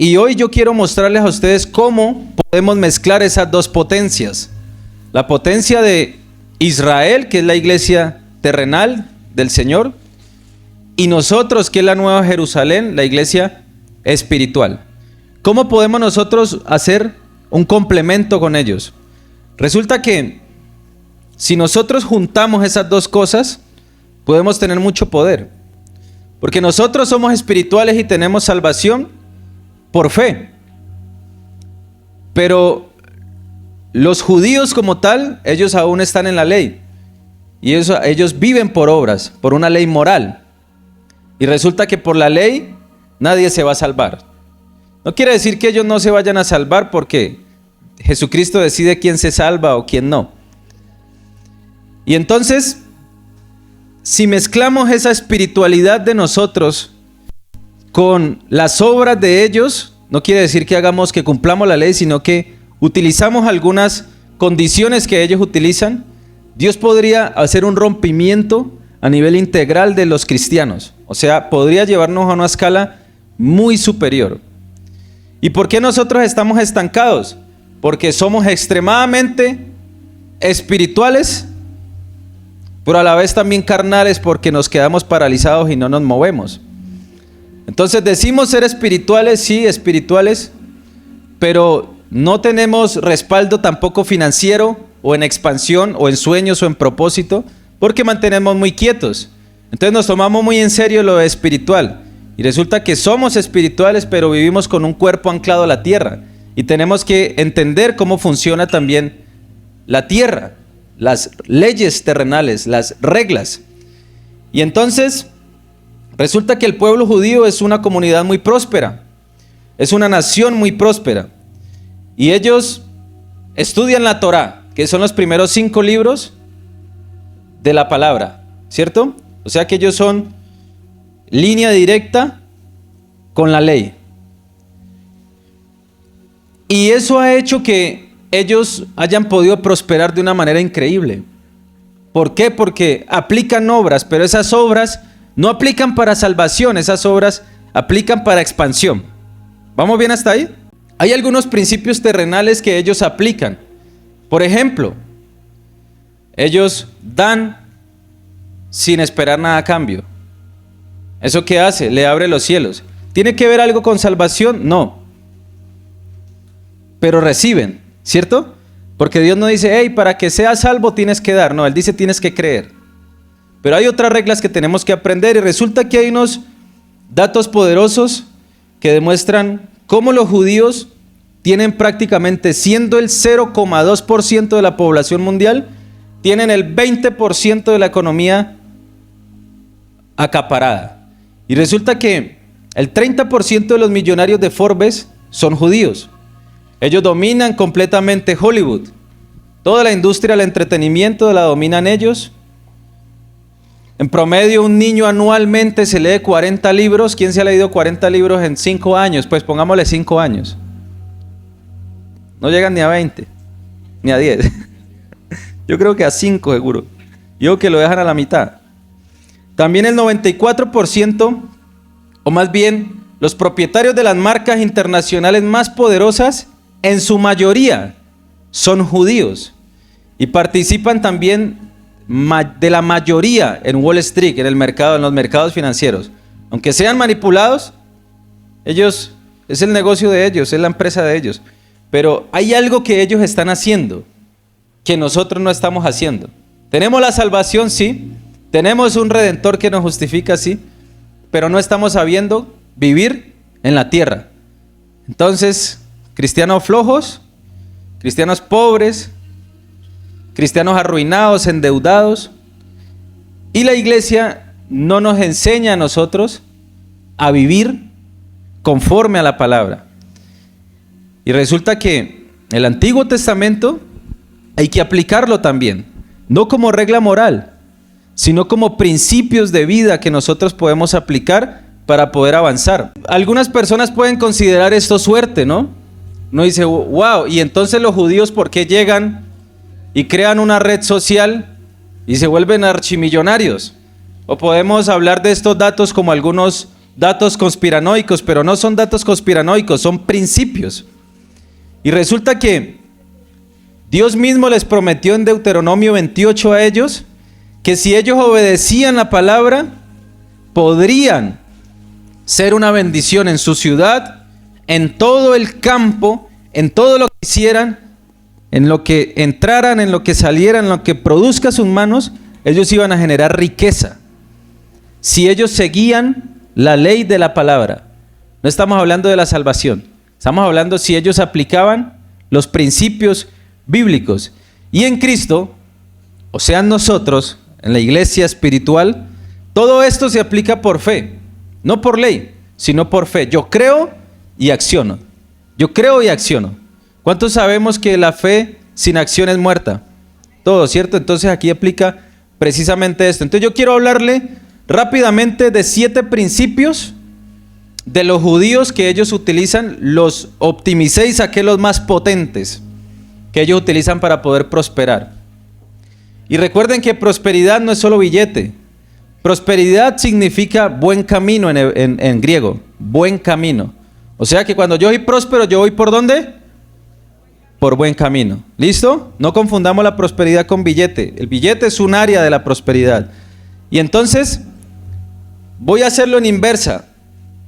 Y hoy yo quiero mostrarles a ustedes cómo podemos mezclar esas dos potencias. La potencia de Israel, que es la iglesia terrenal del Señor, y nosotros, que es la Nueva Jerusalén, la iglesia espiritual. ¿Cómo podemos nosotros hacer un complemento con ellos? Resulta que si nosotros juntamos esas dos cosas, podemos tener mucho poder. Porque nosotros somos espirituales y tenemos salvación por fe. Pero los judíos como tal, ellos aún están en la ley. Y ellos viven por obras, por una ley moral. Y resulta que por la ley nadie se va a salvar. No quiere decir que ellos no se vayan a salvar porque Jesucristo decide quién se salva o quién no. Y entonces, si mezclamos esa espiritualidad de nosotros con las obras de ellos, no quiere decir que cumplamos la ley, sino que utilizamos algunas condiciones que ellos utilizan. Dios podría hacer un rompimiento a nivel integral de los cristianos. O sea, podría llevarnos a una escala muy superior. ¿Y por qué nosotros estamos estancados? Porque somos extremadamente espirituales, pero a la vez también carnales, porque nos quedamos paralizados y no nos movemos. Entonces decimos ser espirituales, sí, espirituales, pero no tenemos respaldo tampoco financiero o en expansión o en sueños o en propósito, porque mantenemos muy quietos. Entonces nos tomamos muy en serio lo espiritual y resulta que somos espirituales, pero vivimos con un cuerpo anclado a la tierra y tenemos que entender cómo funciona también la tierra, las leyes terrenales, las reglas. Y entonces resulta que el pueblo judío es una comunidad muy próspera, es una nación muy próspera, y ellos estudian la Torá, que son los primeros 5 libros de la palabra, ¿cierto? O sea que ellos son línea directa con la ley. Y eso ha hecho que ellos hayan podido prosperar de una manera increíble. ¿Por qué? Porque aplican obras, pero esas obras no aplican para salvación, esas obras aplican para expansión. ¿Vamos bien hasta ahí? Hay algunos principios terrenales que ellos aplican. Por ejemplo, ellos dan sin esperar nada a cambio. ¿Eso qué hace? Le abre los cielos. ¿Tiene que ver algo con salvación? No. Pero reciben, ¿cierto? Porque Dios no dice, hey, para que seas salvo tienes que dar. No, Él dice tienes que creer. Pero hay otras reglas que tenemos que aprender y resulta que hay unos datos poderosos que demuestran cómo los judíos tienen prácticamente, siendo el 0,2% de la población mundial, tienen el 20% de la economía acaparada. Y resulta que el 30% de los millonarios de Forbes son judíos. Ellos dominan completamente Hollywood. Toda la industria del entretenimiento la dominan ellos. En promedio, un niño anualmente se lee 40 libros. ¿Quién se ha leído 40 libros en 5 años? Pues pongámosle 5 años. No llegan ni a 20, ni a 10. Yo creo que a 5 seguro. Yo que lo dejan a la mitad. También el 94%, o más bien, los propietarios de las marcas internacionales más poderosas, en su mayoría, son judíos. Y participan también de la mayoría en Wall Street, en los mercados financieros. Aunque sean manipulados, ellos, es el negocio de ellos, es la empresa de ellos. Pero hay algo que ellos están haciendo que nosotros no estamos haciendo. Tenemos la salvación, sí. Tenemos un redentor que nos justifica, sí. Pero no estamos sabiendo vivir en la tierra. Entonces, cristianos flojos, cristianos pobres, cristianos arruinados, endeudados. Y la iglesia no nos enseña a nosotros a vivir conforme a la palabra. Y resulta que el Antiguo Testamento hay que aplicarlo también, no como regla moral, sino como principios de vida que nosotros podemos aplicar para poder avanzar. Algunas personas pueden considerar esto suerte, ¿no? Uno dice, wow, y entonces los judíos, ¿por qué llegan y crean una red social y se vuelven archimillonarios? O podemos hablar de estos datos como algunos datos conspiranoicos, pero no son datos conspiranoicos, son principios. Y resulta que Dios mismo les prometió en Deuteronomio 28 a ellos que si ellos obedecían la palabra, podrían ser una bendición en su ciudad, en todo el campo, en todo lo que hicieran, en lo que entraran, en lo que salieran, en lo que produzca sus manos, ellos iban a generar riqueza. Si ellos seguían la ley de la palabra. No estamos hablando de la salvación. Estamos hablando si ellos aplicaban los principios bíblicos. Y en Cristo, o sea, en nosotros, en la iglesia espiritual, todo esto se aplica por fe. No por ley, sino por fe. Yo creo y acciono. Yo creo y acciono. ¿Cuántos sabemos que la fe sin acción es muerta? Todo, ¿cierto? Entonces aquí aplica precisamente esto. Entonces yo quiero hablarle rápidamente de 7 principios de los judíos que ellos utilizan. Los optimicé y saqué los más potentes que ellos utilizan para poder prosperar. Y recuerden que prosperidad no es solo billete. Prosperidad significa buen camino en griego, buen camino. O sea que cuando yo soy próspero, yo voy ¿por dónde? Por buen camino. ¿Listo? No confundamos la prosperidad con billete. El billete es un área de la prosperidad. Y entonces, voy a hacerlo en inversa.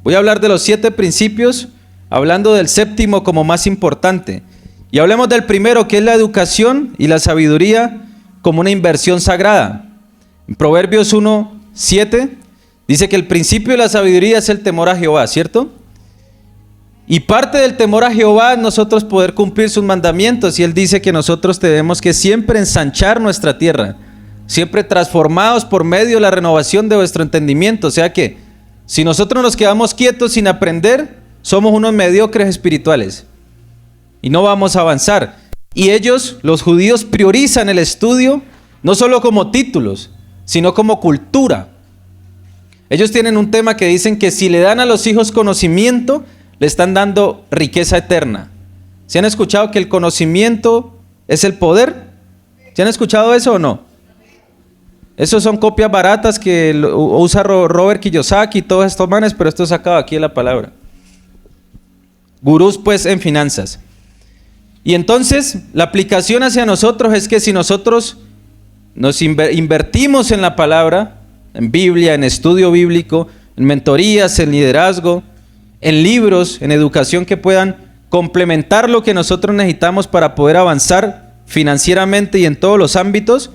Voy a hablar de los 7 principios, hablando del 7º como más importante. Y hablemos del primero, que es la educación y la sabiduría como una inversión sagrada. En Proverbios 1:7 dice que el principio de la sabiduría es el temor a Jehová, ¿cierto? Y parte del temor a Jehová es nosotros poder cumplir sus mandamientos. Y Él dice que nosotros tenemos que siempre ensanchar nuestra tierra, siempre transformados por medio de la renovación de vuestro entendimiento. O sea que si nosotros nos quedamos quietos sin aprender, somos unos mediocres espirituales y no vamos a avanzar. Y ellos, los judíos, priorizan el estudio no solo como títulos, sino como cultura. Ellos tienen un tema que dicen que si le dan a los hijos conocimiento, le están dando riqueza eterna. ¿Se han escuchado que el conocimiento es el poder? ¿Se han escuchado eso o no? Esos son copias baratas que usa Robert Kiyosaki y todos estos manes, pero esto es sacado aquí de la palabra. Gurús pues en finanzas. Y entonces la aplicación hacia nosotros es que si nosotros nos invertimos en la palabra, en Biblia, en estudio bíblico, en mentorías, en liderazgo, en libros, en educación que puedan complementar lo que nosotros necesitamos para poder avanzar financieramente y en todos los ámbitos,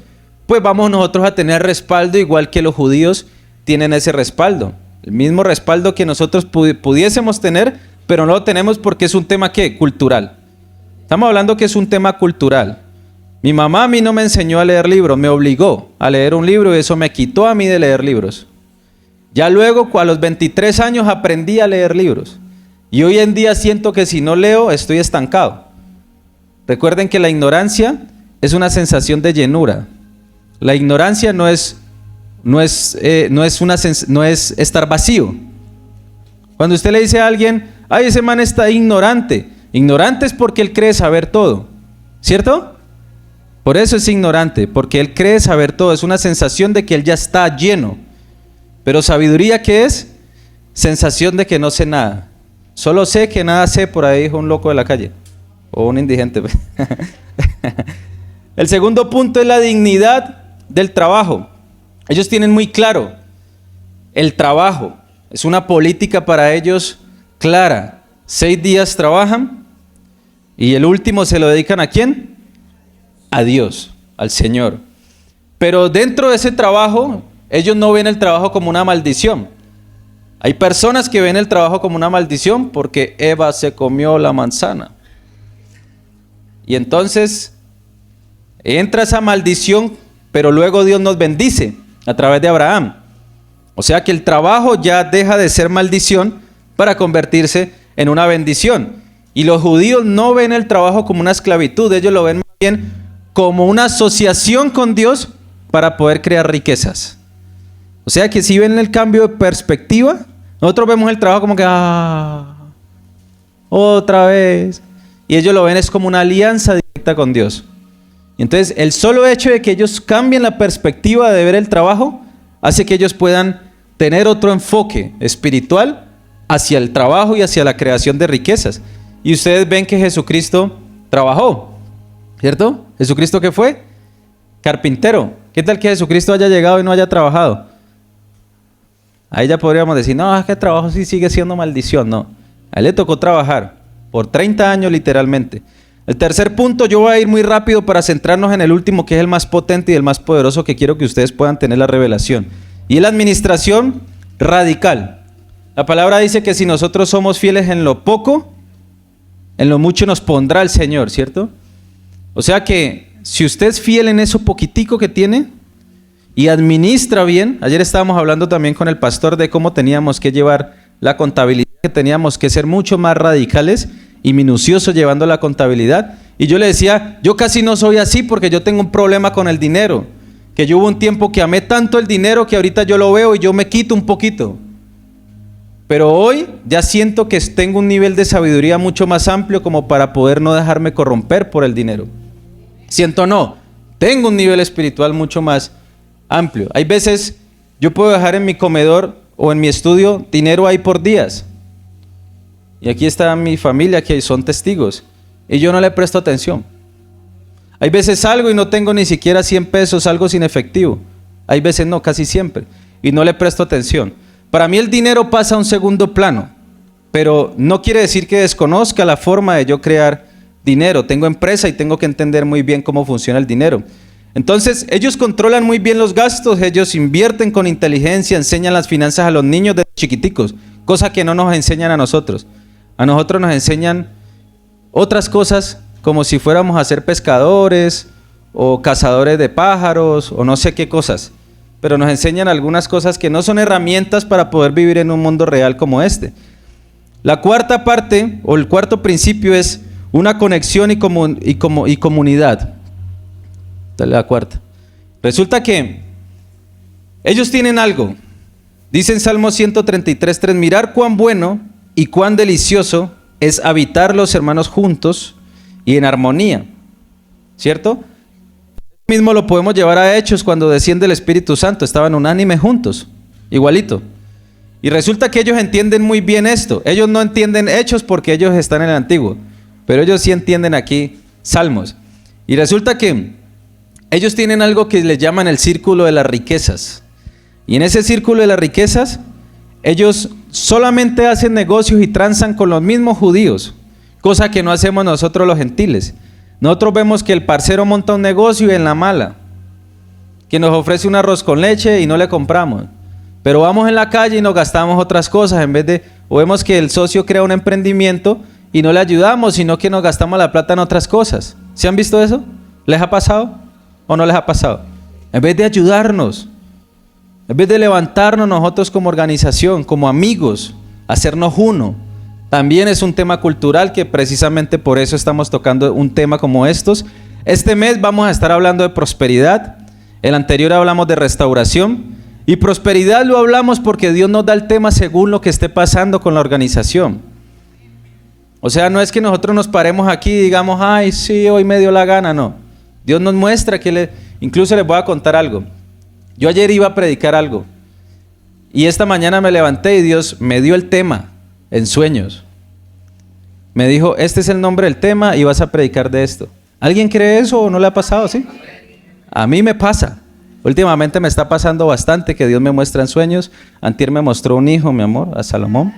pues vamos nosotros a tener respaldo igual que los judíos tienen ese respaldo. El mismo respaldo que nosotros pudiésemos tener, pero no lo tenemos porque es un tema ¿qué? Cultural. Estamos hablando que es un tema cultural. Mi mamá a mí no me enseñó a leer libros, me obligó a leer un libro y eso me quitó a mí de leer libros. Ya luego, a los 23 años, aprendí a leer libros. Y hoy en día siento que si no leo, estoy estancado. Recuerden que la ignorancia es una sensación de llenura. La ignorancia no es estar vacío. Cuando usted le dice a alguien, ay, ese man está ignorante. Ignorante es porque él cree saber todo, ¿cierto? Por eso es ignorante, porque él cree saber todo. Es una sensación de que él ya está lleno. Pero sabiduría, ¿qué es? Sensación de que no sé nada. Solo sé que nada sé, por ahí dijo un loco de la calle. O un indigente. El segundo punto es la dignidad del trabajo. Ellos tienen muy claro el trabajo. Es una política para ellos clara. 6 días trabajan y el último se lo dedican ¿a quién? A Dios, al Señor. Pero dentro de ese trabajo, ellos no ven el trabajo como una maldición. Hay personas que ven el trabajo como una maldición porque Eva se comió la manzana. Y entonces entra esa maldición, pero luego Dios nos bendice a través de Abraham. O sea que el trabajo ya deja de ser maldición para convertirse en una bendición. Y los judíos no ven el trabajo como una esclavitud, ellos lo ven más bien como una asociación con Dios para poder crear riquezas. O sea que si ven el cambio de perspectiva, nosotros vemos el trabajo como que otra vez. Y ellos lo ven es como una alianza directa con Dios. Y entonces el solo hecho de que ellos cambien la perspectiva de ver el trabajo hace que ellos puedan tener otro enfoque espiritual hacia el trabajo y hacia la creación de riquezas. Y ustedes ven que Jesucristo trabajó, ¿cierto? ¿Jesucristo qué fue? Carpintero. ¿Qué tal que Jesucristo haya llegado y no haya trabajado? Ahí ya podríamos decir, no, es que el trabajo sí sigue siendo maldición. No, a él le tocó trabajar por 30 años literalmente. El tercer punto, yo voy a ir muy rápido para centrarnos en el último, que es el más potente y el más poderoso, que quiero que ustedes puedan tener la revelación. Y es la administración radical. La palabra dice que si nosotros somos fieles en lo poco, en lo mucho nos pondrá el Señor, ¿cierto? O sea que si usted es fiel en eso poquitico que tiene y administra bien, ayer estábamos hablando también con el pastor de cómo teníamos que llevar la contabilidad, que teníamos que ser mucho más radicales y minuciosos llevando la contabilidad. Y yo le decía, yo casi no soy así porque yo tengo un problema con el dinero, que yo hubo un tiempo que amé tanto el dinero que ahorita yo lo veo y yo me quito un poquito. Pero hoy ya siento que tengo un nivel de sabiduría mucho más amplio como para poder no dejarme corromper por el dinero. Siento no, tengo un nivel espiritual mucho más amplio. Hay veces yo puedo dejar en mi comedor o en mi estudio dinero ahí por días. Y aquí está mi familia que son testigos. Y yo no le presto atención. Hay veces salgo y no tengo ni siquiera 100 pesos, salgo sin efectivo. Hay veces no, casi siempre. Y no le presto atención. Para mí el dinero pasa a un segundo plano. Pero no quiere decir que desconozca la forma de yo crear dinero. Tengo empresa y tengo que entender muy bien cómo funciona el dinero. Entonces, ellos controlan muy bien los gastos, ellos invierten con inteligencia, enseñan las finanzas a los niños desde chiquiticos, cosa que no nos enseñan a nosotros. A nosotros nos enseñan otras cosas como si fuéramos a ser pescadores o cazadores de pájaros o no sé qué cosas. Pero nos enseñan algunas cosas que no son herramientas para poder vivir en un mundo real como este. La cuarta parte o el cuarto principio es una conexión y comunidad. Dale la cuarta. Resulta que ellos tienen algo. Dice en Salmo 133:3, mirar cuán bueno y cuán delicioso es habitar los hermanos juntos y en armonía. ¿Cierto? Mismo lo podemos llevar a Hechos cuando desciende el Espíritu Santo. Estaban unánimes juntos, igualito. Y resulta que ellos entienden muy bien esto. Ellos no entienden Hechos porque ellos están en el Antiguo, pero ellos sí entienden aquí Salmos. Y resulta que ellos tienen algo que les llaman el círculo de las riquezas. Y en ese círculo de las riquezas, ellos solamente hacen negocios y transan con los mismos judíos, cosa que no hacemos nosotros los gentiles. Nosotros vemos que el parcero monta un negocio y en la mala, que nos ofrece un arroz con leche y no le compramos. Pero vamos en la calle y nos gastamos otras cosas o vemos que el socio crea un emprendimiento y no le ayudamos, sino que nos gastamos la plata en otras cosas. ¿Se han visto eso? ¿Les ha pasado o no les ha pasado? En vez de ayudarnos, en vez de levantarnos nosotros como organización, como amigos, hacernos uno. También es un tema cultural que precisamente por eso estamos tocando un tema como estos. Este mes vamos a estar hablando de prosperidad. El anterior hablamos de restauración. Y prosperidad lo hablamos porque Dios nos da el tema según lo que esté pasando con la organización. O sea, no es que nosotros nos paremos aquí y digamos, ay, sí, hoy me dio la gana, no. Dios nos muestra que incluso les voy a contar algo. Yo ayer iba a predicar algo y esta mañana me levanté y Dios me dio el tema en sueños. Me dijo, este es el nombre del tema y vas a predicar de esto. ¿Alguien cree eso o no le ha pasado? ¿Sí? A mí me pasa. Últimamente me está pasando bastante que Dios me muestra en sueños. Antier me mostró un hijo, mi amor, a Salomón.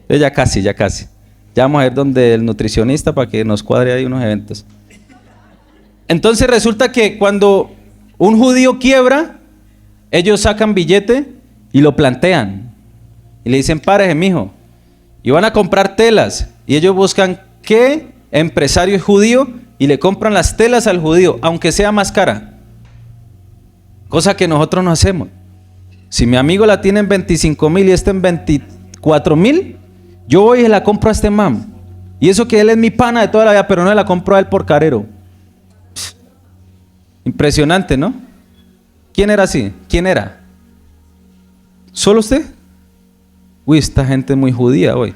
Ya casi. Ya vamos a ir donde el nutricionista para que nos cuadre ahí unos eventos. Entonces resulta que cuando un judío quiebra, ellos sacan billete y lo plantean. Y le dicen, párese, mijo. Y van a comprar telas. Y ellos buscan qué empresario es judío y le compran las telas al judío, aunque sea más cara. Cosa que nosotros no hacemos. Si mi amigo la tiene en 25,000 y este en 24,000, yo voy y la compro a este man. Y eso que él es mi pana de toda la vida, pero no la compro a él por carero. Impresionante, ¿no? ¿Quién era así? ¿Quién era? ¿Solo usted? Uy, esta gente es muy judía hoy.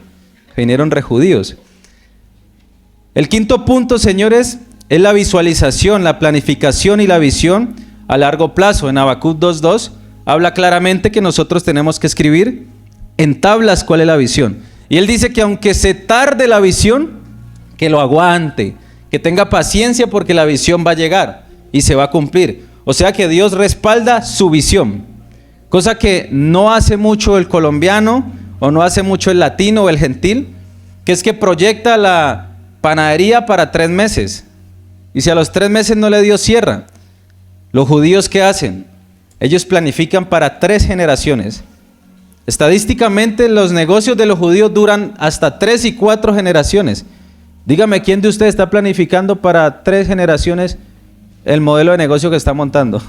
Vinieron re judíos. El quinto punto, señores, es la visualización, la planificación y la visión a largo plazo. En Habacuc 2:2 habla claramente que nosotros tenemos que escribir en tablas cuál es la visión. Y él dice que aunque se tarde la visión, que lo aguante, que tenga paciencia porque la visión va a llegar y se va a cumplir. O sea que Dios respalda su visión, cosa que no hace mucho el colombiano o no hace mucho el latino o el gentil, que es que proyecta la panadería para 3 meses y si a los 3 meses no le dio, cierra. Los judíos, ¿qué hacen? Ellos planifican para 3 generaciones. Estadísticamente los negocios de los judíos duran hasta 3 y 4 generaciones. Dígame, ¿quién de ustedes está planificando para 3 generaciones el modelo de negocio que está montando?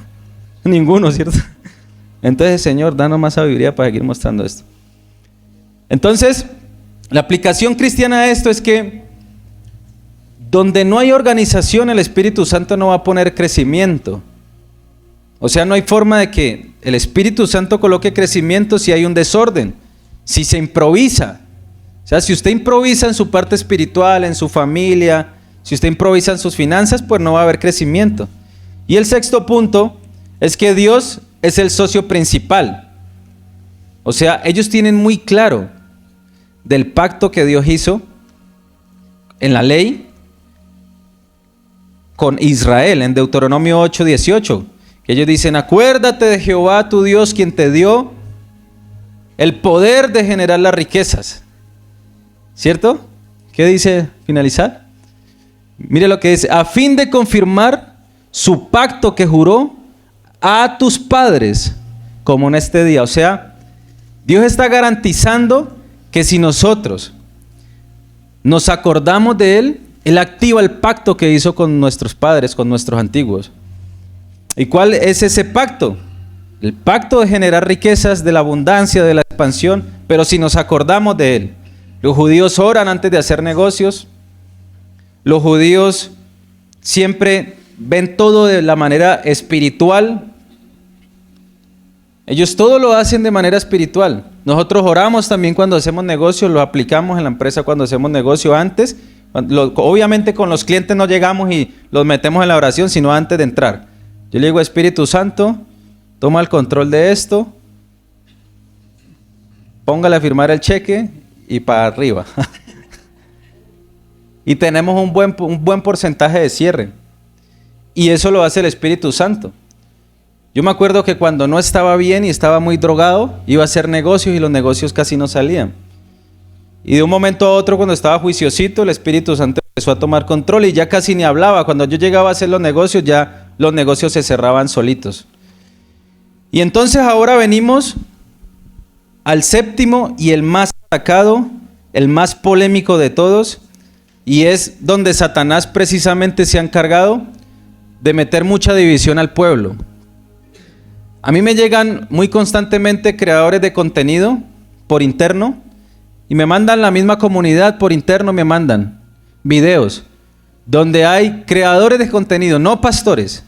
Ninguno, ¿cierto? Entonces, Señor, danos más sabiduría para seguir mostrando esto. Entonces, la aplicación cristiana de esto es que donde no hay organización, el Espíritu Santo no va a poner crecimiento. O sea, no hay forma de que el Espíritu Santo coloque crecimiento si hay un desorden, si se improvisa. O sea, si usted improvisa en su parte espiritual, en su familia, si usted improvisa en sus finanzas, pues no va a haber crecimiento. Y el 6º punto es que Dios es el socio principal. O sea, ellos tienen muy claro del pacto que Dios hizo en la ley con Israel, en Deuteronomio 8:18. Que ellos dicen, acuérdate de Jehová tu Dios, quien te dio el poder de generar las riquezas. ¿Cierto? ¿Qué dice finalizar? Mire lo que dice, a fin de confirmar su pacto que juró a tus padres, como en este día. O sea, Dios está garantizando que si nosotros nos acordamos de Él, Él activa el pacto que hizo con nuestros padres, con nuestros antiguos. ¿Y cuál es ese pacto? El pacto de generar riquezas, de la abundancia, de la expansión, pero si nos acordamos de Él. Los judíos oran antes de hacer negocios. Los judíos siempre ven todo de la manera espiritual. Ellos todo lo hacen de manera espiritual. Nosotros oramos también cuando hacemos negocios, lo aplicamos en la empresa cuando hacemos negocio antes. Obviamente con los clientes no llegamos y los metemos en la oración, sino antes de entrar. Yo le digo, Espíritu Santo, toma el control de esto, póngale a firmar el cheque y para arriba. Y tenemos un buen porcentaje de cierre. Y eso lo hace el Espíritu Santo. Yo me acuerdo que cuando no estaba bien y estaba muy drogado, iba a hacer negocios y los negocios casi no salían. Y de un momento a otro, cuando estaba juiciosito, el Espíritu Santo empezó a tomar control y ya casi ni hablaba. Cuando yo llegaba a hacer los negocios, ya los negocios se cerraban solitos. Y entonces ahora venimos al 7º y el más atacado, el más polémico de todos, y es donde Satanás precisamente se ha encargado de meter mucha división al pueblo. A mí me llegan muy constantemente creadores de contenido por interno y me mandan la misma comunidad por interno, me mandan videos donde hay creadores de contenido, no pastores,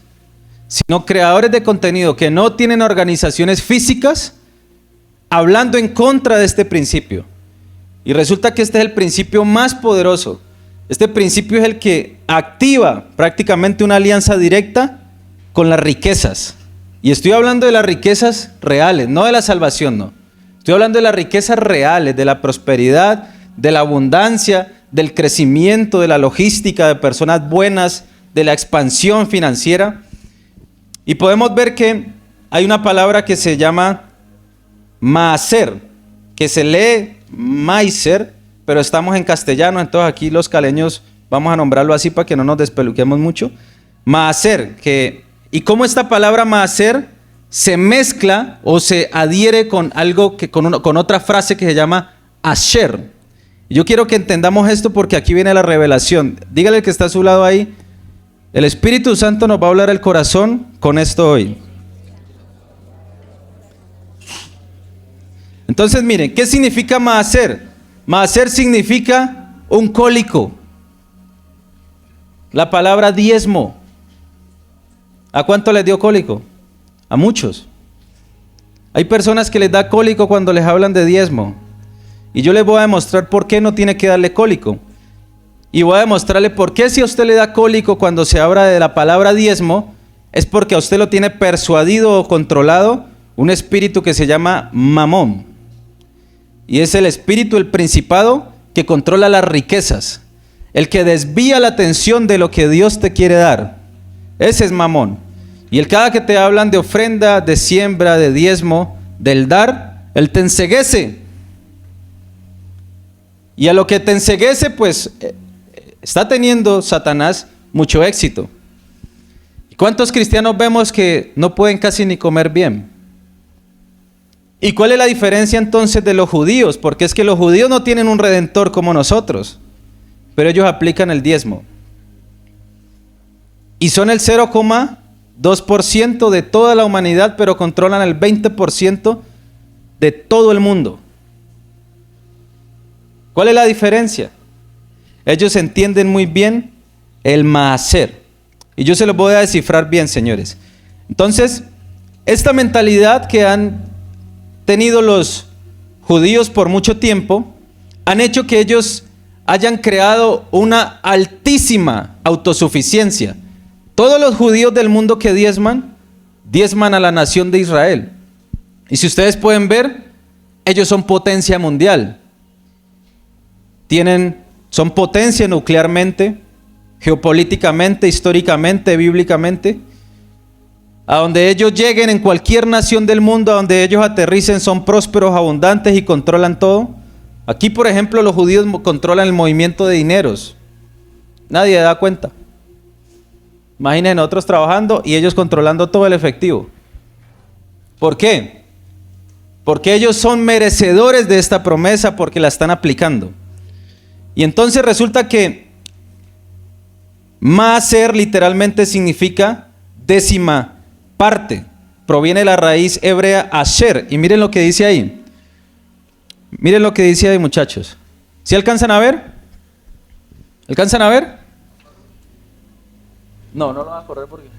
sino creadores de contenido que no tienen organizaciones físicas hablando en contra de este principio. Y resulta que este es el principio más poderoso. Este principio es el que activa prácticamente una alianza directa con las riquezas. Y estoy hablando de las riquezas reales, no de la salvación, no. Estoy hablando de las riquezas reales, de la prosperidad, de la abundancia, del crecimiento, de la logística, de personas buenas, de la expansión financiera. Y podemos ver que hay una palabra que se llama maaser, que se lee maiser, pero estamos en castellano, entonces aquí los caleños vamos a nombrarlo así para que no nos despeluquemos mucho. Maaser, y cómo esta palabra maaser se mezcla o se adhiere con algo con otra frase que se llama asher. Yo quiero que entendamos esto porque aquí viene la revelación. Dígale al que está a su lado ahí, el Espíritu Santo nos va a hablar el corazón con esto hoy. Entonces miren, ¿qué significa maaser? Maaser significa un cólico. La palabra diezmo. ¿A cuánto les dio cólico? A muchos. Hay personas que les da cólico cuando les hablan de diezmo. Y yo les voy a demostrar por qué no tiene que darle cólico. Y voy a demostrarle por qué si a usted le da cólico cuando se habla de la palabra diezmo, es porque a usted lo tiene persuadido o controlado un espíritu que se llama Mamón. Y es el espíritu, el principado, que controla las riquezas. El que desvía la atención de lo que Dios te quiere dar. Ese es Mamón. Y el cada que te hablan de ofrenda, de siembra, de diezmo, del dar, él te enceguece. Y a lo que te enceguece, pues, está teniendo Satanás mucho éxito. ¿Cuántos cristianos vemos que no pueden casi ni comer bien? ¿Y cuál es la diferencia entonces de los judíos? Porque es que los judíos no tienen un redentor como nosotros, pero ellos aplican el diezmo. Y son el 0,2% de toda la humanidad, pero controlan el 20% de todo el mundo. ¿Cuál es la diferencia? Ellos entienden muy bien el maaser. Y yo se los voy a descifrar bien, señores. Entonces, esta mentalidad que han tenido los judíos por mucho tiempo, han hecho que ellos hayan creado una altísima autosuficiencia. Todos los judíos del mundo que diezman a la nación de Israel. Y si ustedes pueden ver, ellos son potencia mundial. Son potencia nuclearmente, geopolíticamente, históricamente, bíblicamente. A donde ellos lleguen en cualquier nación del mundo, a donde ellos aterricen, son prósperos, abundantes y controlan todo. Aquí, por ejemplo, los judíos controlan el movimiento de dineros. Nadie da cuenta. Imaginen otros trabajando y ellos controlando todo el efectivo. ¿Por qué? Porque ellos son merecedores de esta promesa porque la están aplicando. Y entonces resulta que maaser literalmente significa décima parte. Proviene de la raíz hebrea asher. Y miren lo que dice ahí. Miren lo que dice ahí, muchachos. ¿Sí alcanzan a ver? ¿Alcanzan a ver? No lo van a correr porque...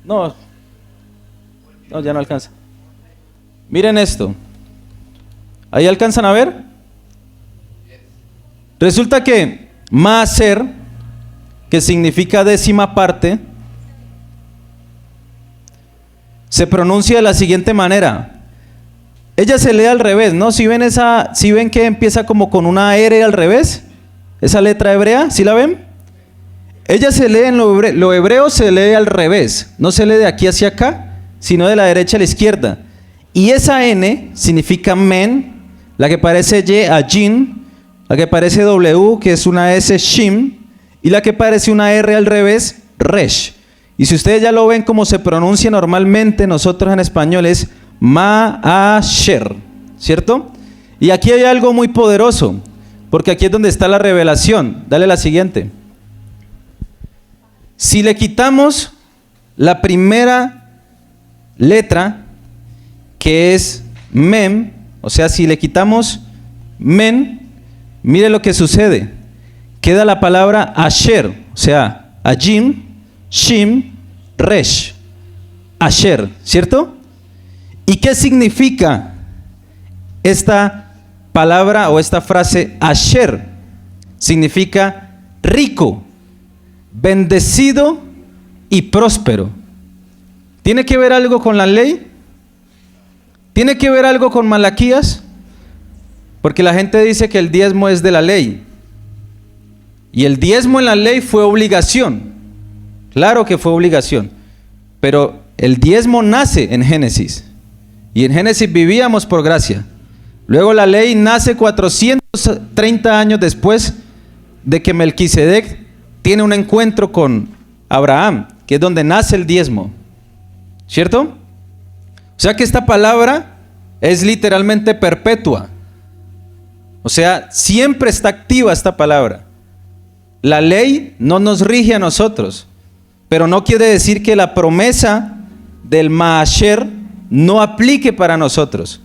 No, ya no alcanza. Miren esto. ¿Ahí alcanzan a ver? Resulta que maaser, que significa décima parte, se pronuncia de la siguiente manera. Ella se lee al revés, ¿no? Si ven que empieza como con una R al revés, esa letra hebrea, ¿sí la ven? Ella se lee en lo hebreo se lee al revés, no se lee de aquí hacia acá, sino de la derecha a la izquierda. Y esa N significa men, la que parece Y, ajin, la que parece W, que es una S, shim, y la que parece una R al revés, resh. Y si ustedes ya lo ven como se pronuncia normalmente nosotros en español es ma'asher, ¿cierto? Y aquí hay algo muy poderoso, porque aquí es donde está la revelación. Dale la siguiente. Si le quitamos la primera letra, que es mem, o sea, si le quitamos men, mire lo que sucede. Queda la palabra asher, o sea, ajim, shim, resh, asher, ¿cierto? ¿Y qué significa esta palabra o esta frase asher? Significa rico, bendecido y próspero. ¿Tiene que ver algo con la ley? ¿Tiene que ver algo con Malaquías? Porque la gente dice que el diezmo es de la ley. Y el diezmo en la ley fue obligación. Claro que fue obligación. Pero el diezmo nace en Génesis. Y en Génesis vivíamos por gracia. Luego la ley nace 430 años después de que Melquisedec tiene un encuentro con Abraham, que es donde nace el diezmo. ¿Cierto? O sea que esta palabra es literalmente perpetua. O sea, siempre está activa esta palabra. La ley no nos rige a nosotros, pero no quiere decir que la promesa del Maasher no aplique para nosotros.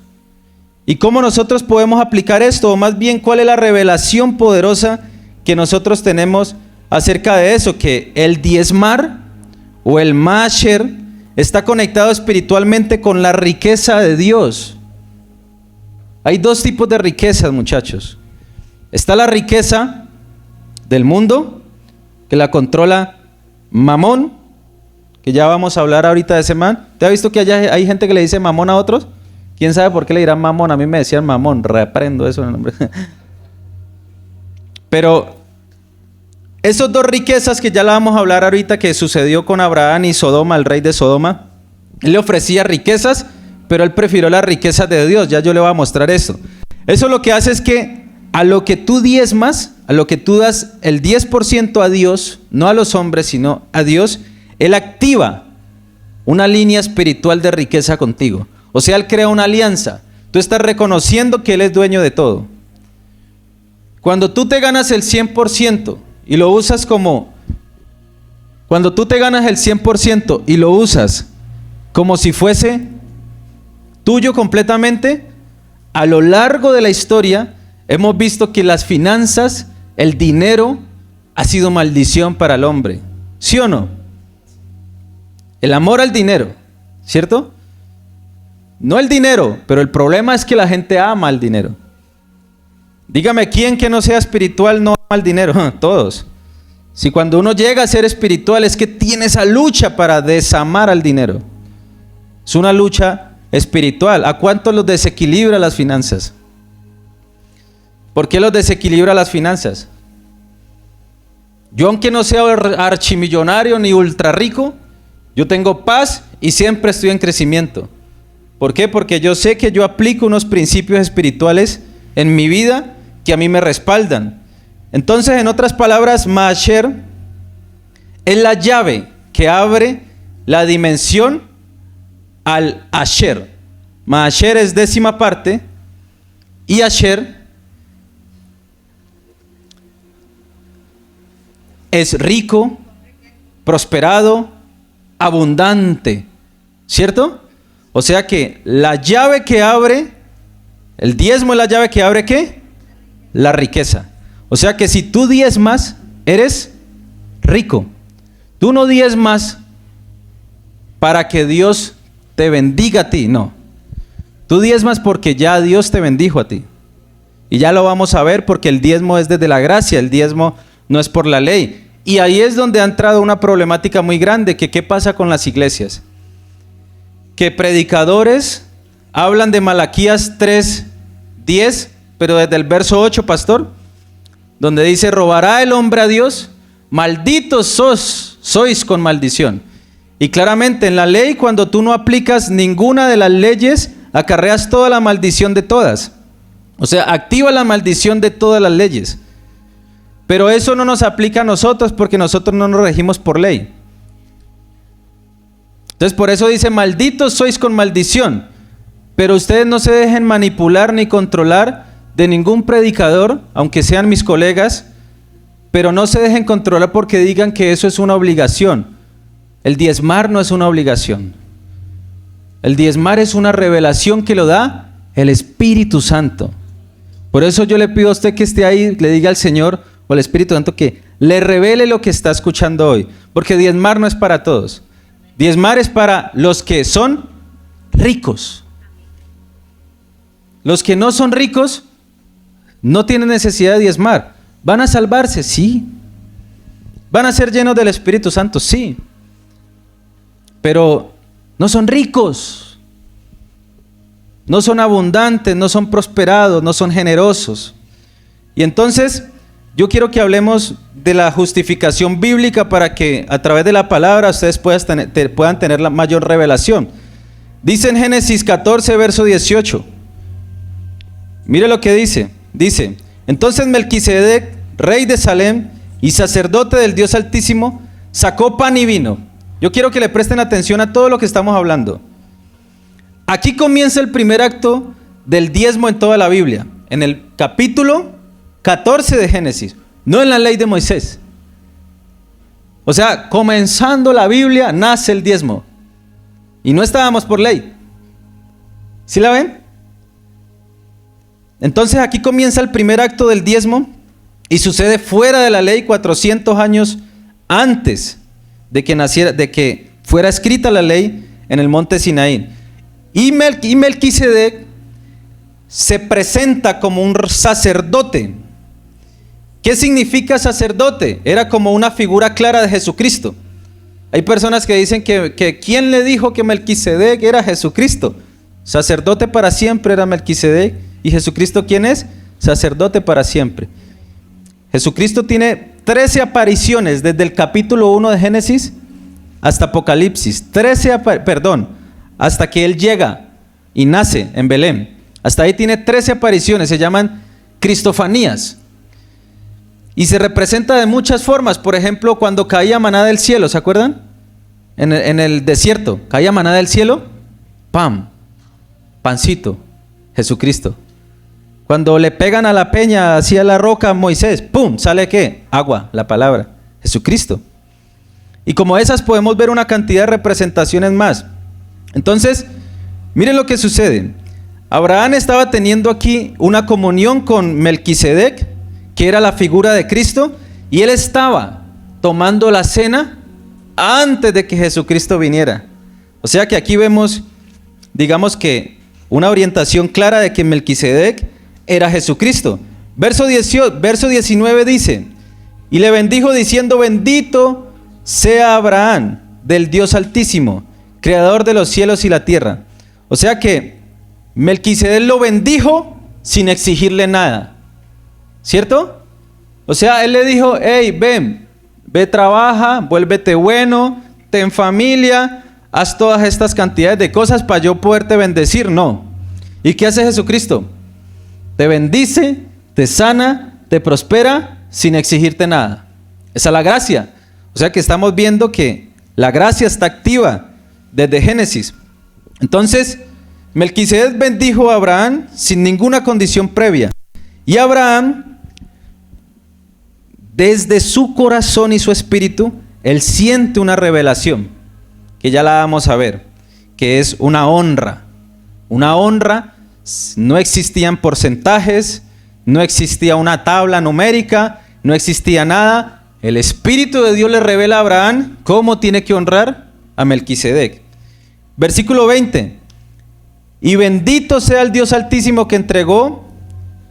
¿Y cómo nosotros podemos aplicar esto? O más bien, ¿cuál es la revelación poderosa que nosotros tenemos acerca de eso? Que el diezmar o el Maasher está conectado espiritualmente con la riqueza de Dios. Hay dos tipos de riquezas, muchachos. Está la riqueza del mundo, que la controla Mamón, que ya vamos a hablar ahorita de ese man. ¿Te has visto que hay gente que le dice mamón a otros? ¿Quién sabe por qué le dirán mamón? A mí me decían mamón, reprendo eso en el nombre. Pero esos dos riquezas que ya la vamos a hablar ahorita, que sucedió con Abraham y Sodoma, el rey de Sodoma, él le ofrecía riquezas, pero él prefirió las riquezas de Dios. Ya yo le voy a mostrar eso. Eso lo que hace es que a lo que tú diezmas, a lo que tú das el 10% a Dios, no a los hombres, sino a Dios, Él activa una línea espiritual de riqueza contigo. O sea, Él crea una alianza. Tú estás reconociendo que Él es dueño de todo. Cuando tú te ganas el 100% y lo usas cuando tú te ganas el 100% y lo usas como si fuese tuyo completamente, a lo largo de la historia hemos visto que las finanzas, el dinero, ha sido maldición para el hombre. ¿Sí o no? El amor al dinero, ¿cierto? No el dinero, pero el problema es que la gente ama el dinero. Dígame, ¿quién que no sea espiritual no ama el dinero? Todos. Si cuando uno llega a ser espiritual es que tiene esa lucha para desamar al dinero. Es una lucha espiritual. ¿A cuánto los desequilibra las finanzas? ¿Por qué los desequilibra las finanzas? Yo, aunque no sea archimillonario ni ultra rico, yo tengo paz y siempre estoy en crecimiento. ¿Por qué? Porque yo sé que yo aplico unos principios espirituales en mi vida que a mí me respaldan. Entonces, en otras palabras, Maasher es la llave que abre la dimensión al Asher. Maasher es 10ª parte y Asher es rico, prosperado, abundante, ¿cierto? O sea que la llave que abre, el diezmo es la llave que abre ¿qué? La riqueza. O sea que si tú diezmas, eres rico. Tú no diezmas para que Dios te bendiga a ti, no. Tú diezmas porque ya Dios te bendijo a ti. Y ya lo vamos a ver porque el diezmo es desde la gracia, el diezmo no es por la ley. Y ahí es donde ha entrado una problemática muy grande, que qué pasa con las iglesias. Que predicadores hablan de Malaquías 3:10, pero desde el verso 8, pastor, donde dice, ¿robará el hombre a Dios? Malditos sois con maldición. Y claramente en la ley, cuando tú no aplicas ninguna de las leyes, acarreas toda la maldición de todas. O sea, activa la maldición de todas las leyes. Pero eso no nos aplica a nosotros porque nosotros no nos regimos por ley. Entonces por eso dice, malditos sois con maldición. Pero ustedes no se dejen manipular ni controlar de ningún predicador, aunque sean mis colegas, pero no se dejen controlar porque digan que eso es una obligación. El diezmar no es una obligación. El diezmar es una revelación que lo da el Espíritu Santo. Por eso yo le pido a usted que esté ahí, le diga al Señor o al Espíritu Santo que le revele lo que está escuchando hoy. Porque diezmar no es para todos. Diezmar es para los que son ricos. Los que no son ricos no tienen necesidad de diezmar. ¿Van a salvarse? Sí. ¿Van a ser llenos del Espíritu Santo? Sí. Pero no son ricos. No son abundantes, no son prosperados, no son generosos. Y entonces yo quiero que hablemos de la justificación bíblica para que a través de la palabra ustedes puedan tener la mayor revelación. Dice en Génesis 14, verso 18. Mire lo que dice. Dice, entonces Melquisedec, rey de Salem y sacerdote del Dios Altísimo, sacó pan y vino. Yo quiero que le presten atención a todo lo que estamos hablando. Aquí comienza el primer acto del diezmo en toda la Biblia, en el capítulo 14 de Génesis, no en la ley de Moisés. O sea, comenzando la Biblia, nace el diezmo. Y no estábamos por ley. ¿Sí la ven? Entonces aquí comienza el primer acto del diezmo y sucede fuera de la ley 400 años antes de que fuera escrita la ley en el monte Sinaí. Y Melquisedec se presenta como un sacerdote. ¿Qué significa sacerdote? Era como una figura clara de Jesucristo. Hay personas que dicen que ¿quién le dijo que Melquisedec era Jesucristo? Sacerdote para siempre era Melquisedec. ¿Y Jesucristo quién es? Sacerdote para siempre. Jesucristo tiene 13 apariciones desde el capítulo 1 de Génesis hasta Apocalipsis. Hasta que Él llega y nace en Belén. Hasta ahí tiene 13 apariciones, se llaman cristofanías. Y se representa de muchas formas. Por ejemplo, cuando caía maná del cielo, ¿se acuerdan? En el desierto, caía maná del cielo, ¡pam! Pancito, Jesucristo. Cuando le pegan a la peña, hacia la roca a Moisés, ¡pum! ¿Sale qué? Agua, la palabra, Jesucristo. Y como esas podemos ver una cantidad de representaciones más. Entonces, miren lo que sucede. Abraham estaba teniendo aquí una comunión con Melquisedec, que era la figura de Cristo, y él estaba tomando la cena antes de que Jesucristo viniera. O sea que aquí vemos, digamos que, una orientación clara de que Melquisedec era Jesucristo. Verso 19 dice, y le bendijo diciendo, bendito sea Abraham del Dios Altísimo, creador de los cielos y la tierra. O sea que Melquisedec lo bendijo sin exigirle nada, ¿cierto? O sea, él le dijo, hey, ve, trabaja, vuélvete bueno, ten familia, haz todas estas cantidades de cosas para yo poderte bendecir. No. ¿Y qué hace Jesucristo? Te bendice, te sana, te prospera sin exigirte nada. Esa es la gracia. O sea que estamos viendo que la gracia está activa desde Génesis. Entonces, Melquisedec bendijo a Abraham sin ninguna condición previa. Y Abraham, desde su corazón y su espíritu, él siente una revelación, que ya la vamos a ver, que es una honra. Una honra, no existían porcentajes, no existía una tabla numérica, no existía nada. El Espíritu de Dios le revela a Abraham cómo tiene que honrar a Melquisedec. Versículo 20. Y bendito sea el Dios Altísimo que entregó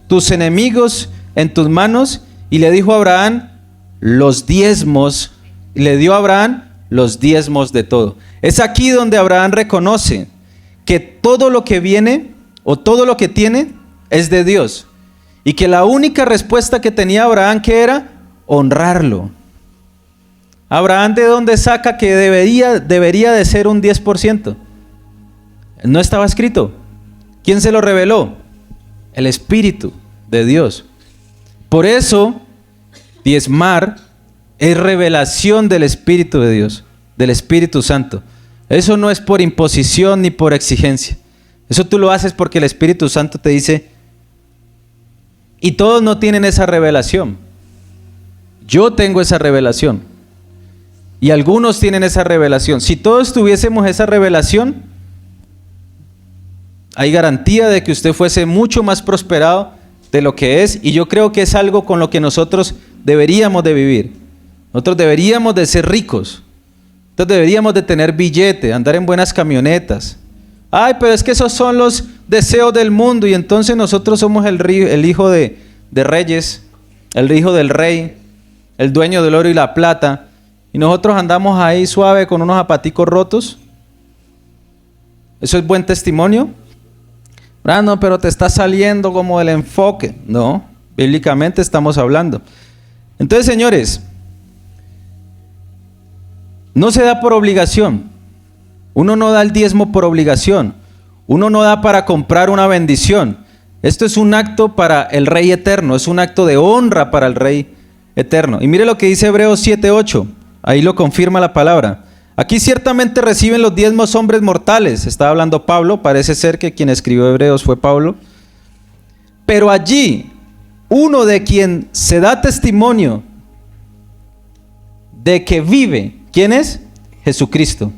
tus enemigos en tus manos. Y le dijo a Abraham los diezmos, y le dio a Abraham los diezmos de todo. Es aquí donde Abraham reconoce que todo lo que viene o todo lo que tiene es de Dios. Y que la única respuesta que tenía Abraham, ¿qué era? Honrarlo. Abraham, ¿de dónde saca que debería de ser un 10%? No estaba escrito. ¿Quién se lo reveló? El Espíritu de Dios. Por eso, diezmar es revelación del Espíritu de Dios, del Espíritu Santo. Eso no es por imposición ni por exigencia. Eso tú lo haces porque el Espíritu Santo te dice, y todos no tienen esa revelación. Yo tengo esa revelación. Y algunos tienen esa revelación. Si todos tuviésemos esa revelación, hay garantía de que usted fuese mucho más prosperado de lo que es. Y yo creo que es algo con lo que nosotros deberíamos de vivir. Nosotros deberíamos de ser ricos. Nosotros deberíamos de tener billete, andar en buenas camionetas. Ay, pero es que esos son los deseos del mundo. Y entonces nosotros somos el hijo de reyes, el hijo del rey, el dueño del oro y la plata. Y nosotros andamos ahí suave con unos zapaticos rotos. ¿Eso es buen testimonio? Ah, no, pero te está saliendo como el enfoque. No, bíblicamente estamos hablando. Entonces, señores, no se da por obligación. Uno no da el diezmo por obligación. Uno no da para comprar una bendición. Esto es un acto para el Rey eterno. Es un acto de honra para el Rey eterno. Y mire lo que dice Hebreos 7:8. Ahí lo confirma la palabra. Aquí ciertamente reciben los diezmos hombres mortales. Estaba hablando Pablo. Parece ser que quien escribió Hebreos fue Pablo. Pero allí, uno de quien se da testimonio de que vive. ¿Quién es? Jesucristo.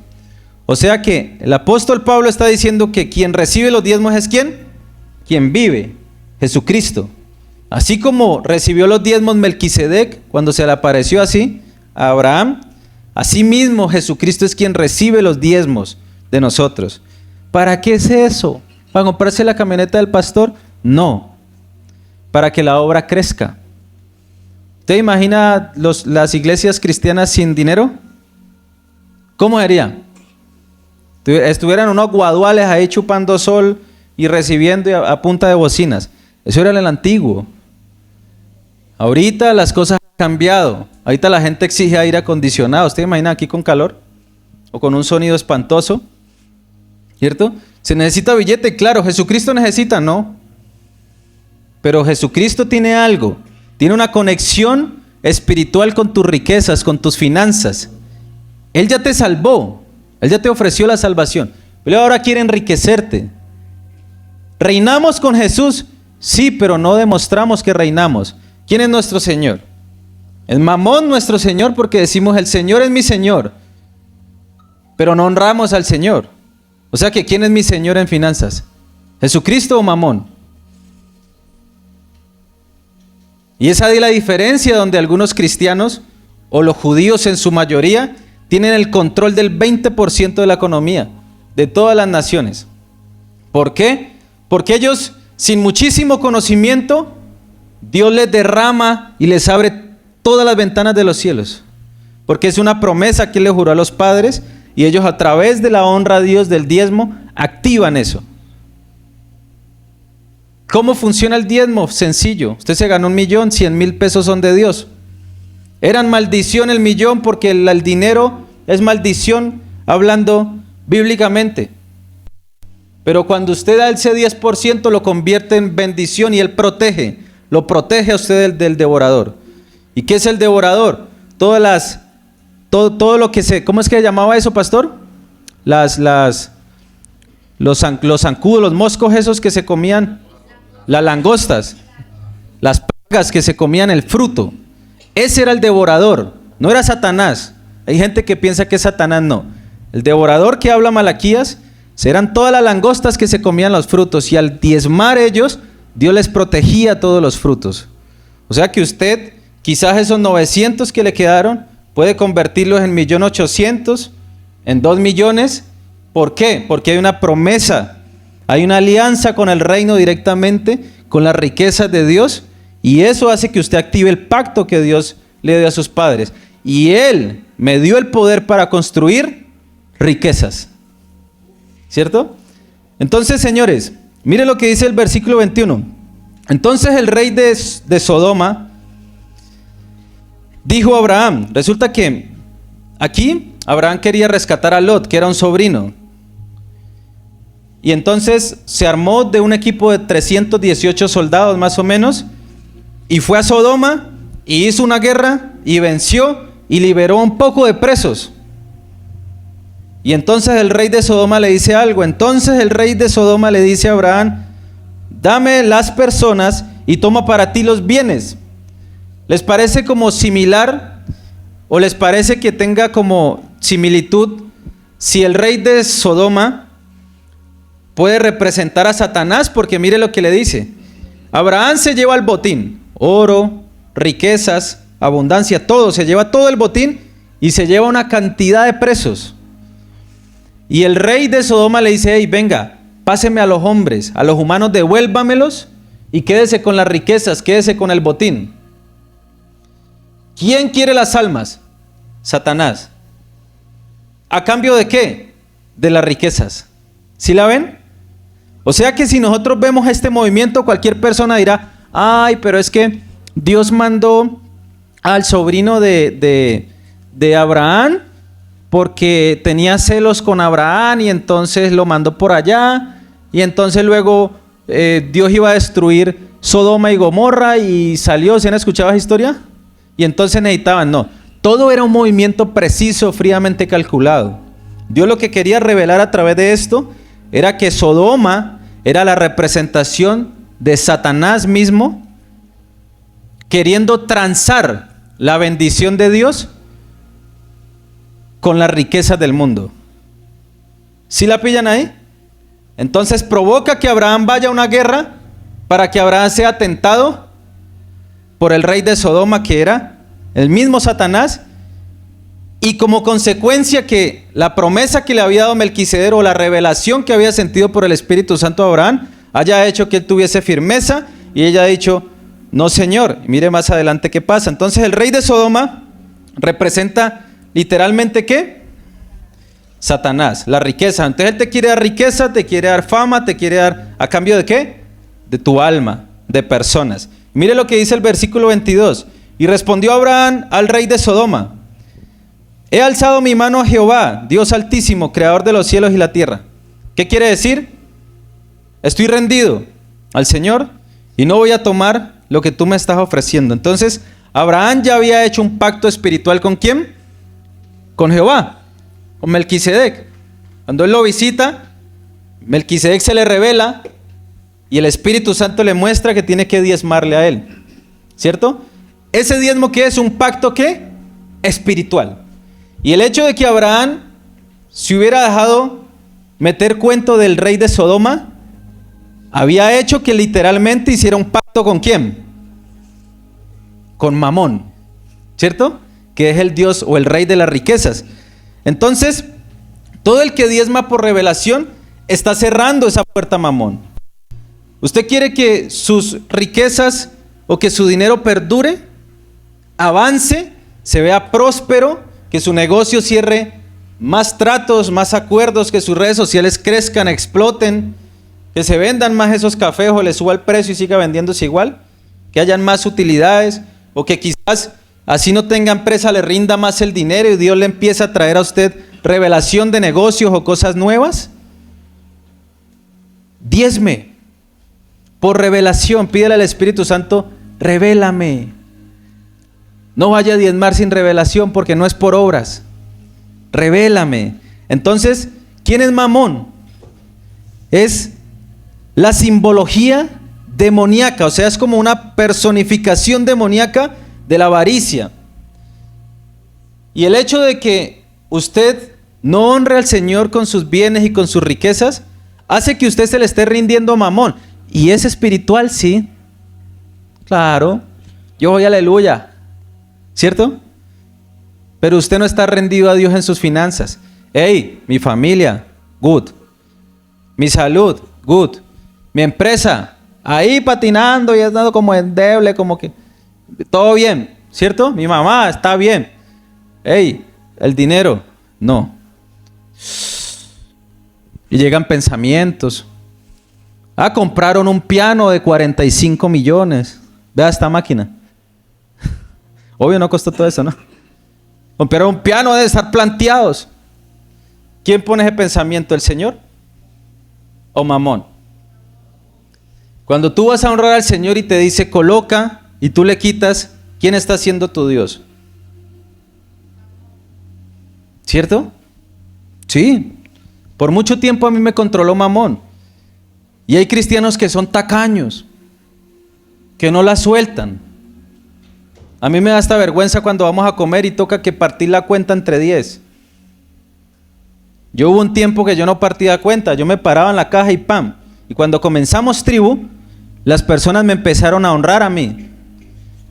O sea que el apóstol Pablo está diciendo que quien recibe los diezmos es ¿quién? Quien vive, Jesucristo. Así como recibió los diezmos Melquisedec cuando se le apareció así a Abraham, así mismo Jesucristo es quien recibe los diezmos de nosotros. ¿Para qué es eso? ¿Para comprarse la camioneta del pastor? No, para que la obra crezca. ¿Usted imagina las iglesias cristianas sin dinero? ¿Cómo sería? Estuvieran unos guaduales ahí chupando sol y recibiendo a punta de bocinas. Eso era en el antiguo. Ahorita las cosas han cambiado. Ahorita la gente exige aire acondicionado. ¿Usted imagina aquí con calor? O con un sonido espantoso. ¿Cierto? Se necesita billete, claro. Jesucristo necesita, no. Pero Jesucristo tiene algo. Tiene una conexión espiritual con tus riquezas, con tus finanzas. Él ya te salvó. Él ya te ofreció la salvación. Pero ahora quiere enriquecerte. ¿Reinamos con Jesús? Sí, pero no demostramos que reinamos. ¿Quién es nuestro Señor? Es Mamón nuestro Señor porque decimos el Señor es mi Señor. Pero no honramos al Señor. O sea que ¿quién es mi Señor en finanzas? ¿Jesucristo o Mamón? Y esa es la diferencia donde algunos cristianos o los judíos en su mayoría tienen el control del 20% de la economía de todas las naciones. ¿Por qué? Porque ellos, sin muchísimo conocimiento, Dios les derrama y les abre todas las ventanas de los cielos. Porque es una promesa que Él le juró a los padres y ellos a través de la honra a Dios del diezmo activan eso. ¿Cómo funciona el diezmo? Sencillo. Usted se ganó 1.000.000, 100,000 pesos son de Dios. Eran maldición el millón porque el dinero es maldición hablando bíblicamente. Pero cuando usted da ese 10% lo convierte en bendición y Él protege. Lo protege a usted del devorador. ¿Y qué es el devorador? Todo lo que se... ¿Cómo es que llamaba eso, pastor? Los zancudos, los moscos esos que se comían, las langostas, las plagas que se comían el fruto. Ese era el devorador, no era Satanás. Hay gente que piensa que es Satanás, no. El devorador que habla Malaquías serán todas las langostas que se comían los frutos y al diezmar ellos, Dios les protegía todos los frutos. O sea que usted, quizás esos 900 que le quedaron, puede convertirlos en 1.800.000, en 2 millones. ¿Por qué? Porque hay una promesa, hay una alianza con el reino directamente, con las riquezas de Dios, y eso hace que usted active el pacto que Dios le dio a sus padres. Y Él me dio el poder para construir riquezas. ¿Cierto? Entonces, señores, miren lo que dice el versículo 21. Entonces el rey de Sodoma dijo a Abraham, resulta que aquí Abraham quería rescatar a Lot, que era un sobrino. Y entonces se armó de un equipo de 318 soldados más o menos, y fue a Sodoma y hizo una guerra y venció y liberó un poco de presos. Y entonces el rey de Sodoma le dice algo. Entonces el rey de Sodoma le dice a Abraham, dame las personas y toma para ti los bienes. ¿Les parece como similar o les parece que tenga como similitud si el rey de Sodoma puede representar a Satanás? Porque mire lo que le dice. Abraham se lleva el botín, oro, riquezas, abundancia, todo, se lleva todo el botín y se lleva una cantidad de presos. Y el rey de Sodoma le dice, hey, venga, páseme a los hombres, a los humanos, devuélvamelos y quédese con las riquezas, quédese con el botín. ¿Quién quiere las almas? Satanás. ¿A cambio de qué? De las riquezas. ¿Sí la ven? O sea que si nosotros vemos este movimiento, cualquier persona dirá, ay, pero es que Dios mandó al sobrino de Abraham porque tenía celos con Abraham y entonces lo mandó por allá y entonces luego Dios iba a destruir Sodoma y Gomorra y salió. ¿Se han escuchado esa historia? Y entonces necesitaban, no, todo era un movimiento preciso, fríamente calculado. Dios lo que quería revelar a través de esto era que Sodoma era la representación de Satanás mismo queriendo transar la bendición de Dios con las riquezas del mundo. ¿Sí la pillan ahí? Entonces provoca que Abraham vaya a una guerra para que Abraham sea tentado por el rey de Sodoma, que era el mismo Satanás, y como consecuencia que la promesa que le había dado Melquisedec o la revelación que había sentido por el Espíritu Santo a Abraham haya hecho que él tuviese firmeza y ella ha dicho, no señor. Y mire más adelante qué pasa. Entonces el rey de Sodoma representa literalmente ¿qué? Satanás, la riqueza. Entonces él te quiere dar riqueza, te quiere dar fama, te quiere dar, ¿a cambio de qué? De tu alma, de personas. Mire lo que dice el versículo 22. Y respondió Abraham al rey de Sodoma: he alzado mi mano a Jehová, Dios altísimo, creador de los cielos y la tierra. ¿Qué quiere decir? Estoy rendido al Señor y no voy a tomar lo que tú me estás ofreciendo. Entonces, Abraham ya había hecho un pacto espiritual ¿con quién? Con Jehová, con Melquisedec. Cuando él lo visita, Melquisedec se le revela y el Espíritu Santo le muestra que tiene que diezmarle a él, ¿cierto? Ese diezmo que es un pacto ¿qué? Espiritual. Y el hecho de que Abraham se hubiera dejado meter cuento del rey de Sodoma, había hecho que literalmente hiciera un pacto ¿con quién? Con Mamón, ¿cierto? Que es el Dios o el rey de las riquezas. Entonces, todo el que diezma por revelación está cerrando esa puerta a Mamón. ¿Usted quiere que sus riquezas o que su dinero perdure, avance, se vea próspero, que su negocio cierre más tratos, más acuerdos, que sus redes sociales crezcan, exploten, que se vendan más esos cafés o le suba el precio y siga vendiéndose igual, que hayan más utilidades, o que quizás así no tenga empresa, le rinda más el dinero y Dios le empieza a traer a usted revelación de negocios o cosas nuevas? Diezme por revelación, pídele al Espíritu Santo: revélame. No vaya a diezmar sin revelación, porque no es por obras. Revélame. Entonces, ¿quién es Mamón? Es la simbología demoníaca, o sea, es como una personificación demoníaca de la avaricia. Y el hecho de que usted no honre al Señor con sus bienes y con sus riquezas, hace que usted se le esté rindiendo a Mamón. ¿Y es espiritual? Sí. Claro. Yo voy aleluya. ¿Cierto? Pero usted no está rendido a Dios en sus finanzas. Hey, mi familia, good. Mi salud, good. Mi empresa, ahí patinando y andando como endeble, como que todo bien, ¿cierto? Mi mamá está bien. Hey, el dinero, no. Y llegan pensamientos. Compraron un piano de 45 millones. Vea esta máquina. Obvio no costó todo eso, ¿no? Compraron un piano, debe estar planteados. ¿Quién pone ese pensamiento? ¿El Señor o Mamón? Cuando tú vas a honrar al Señor y te dice coloca y tú le quitas, ¿quién está siendo tu Dios? ¿Cierto? Sí. Por mucho tiempo a mí me controló Mamón. Y hay cristianos que son tacaños, que no la sueltan. A mí me da hasta vergüenza cuando vamos a comer y toca que partir la cuenta entre 10. Yo hubo un tiempo que yo no partía cuenta, yo me paraba en la caja y ¡pam! Y cuando comenzamos tribu, las personas me empezaron a honrar a mí.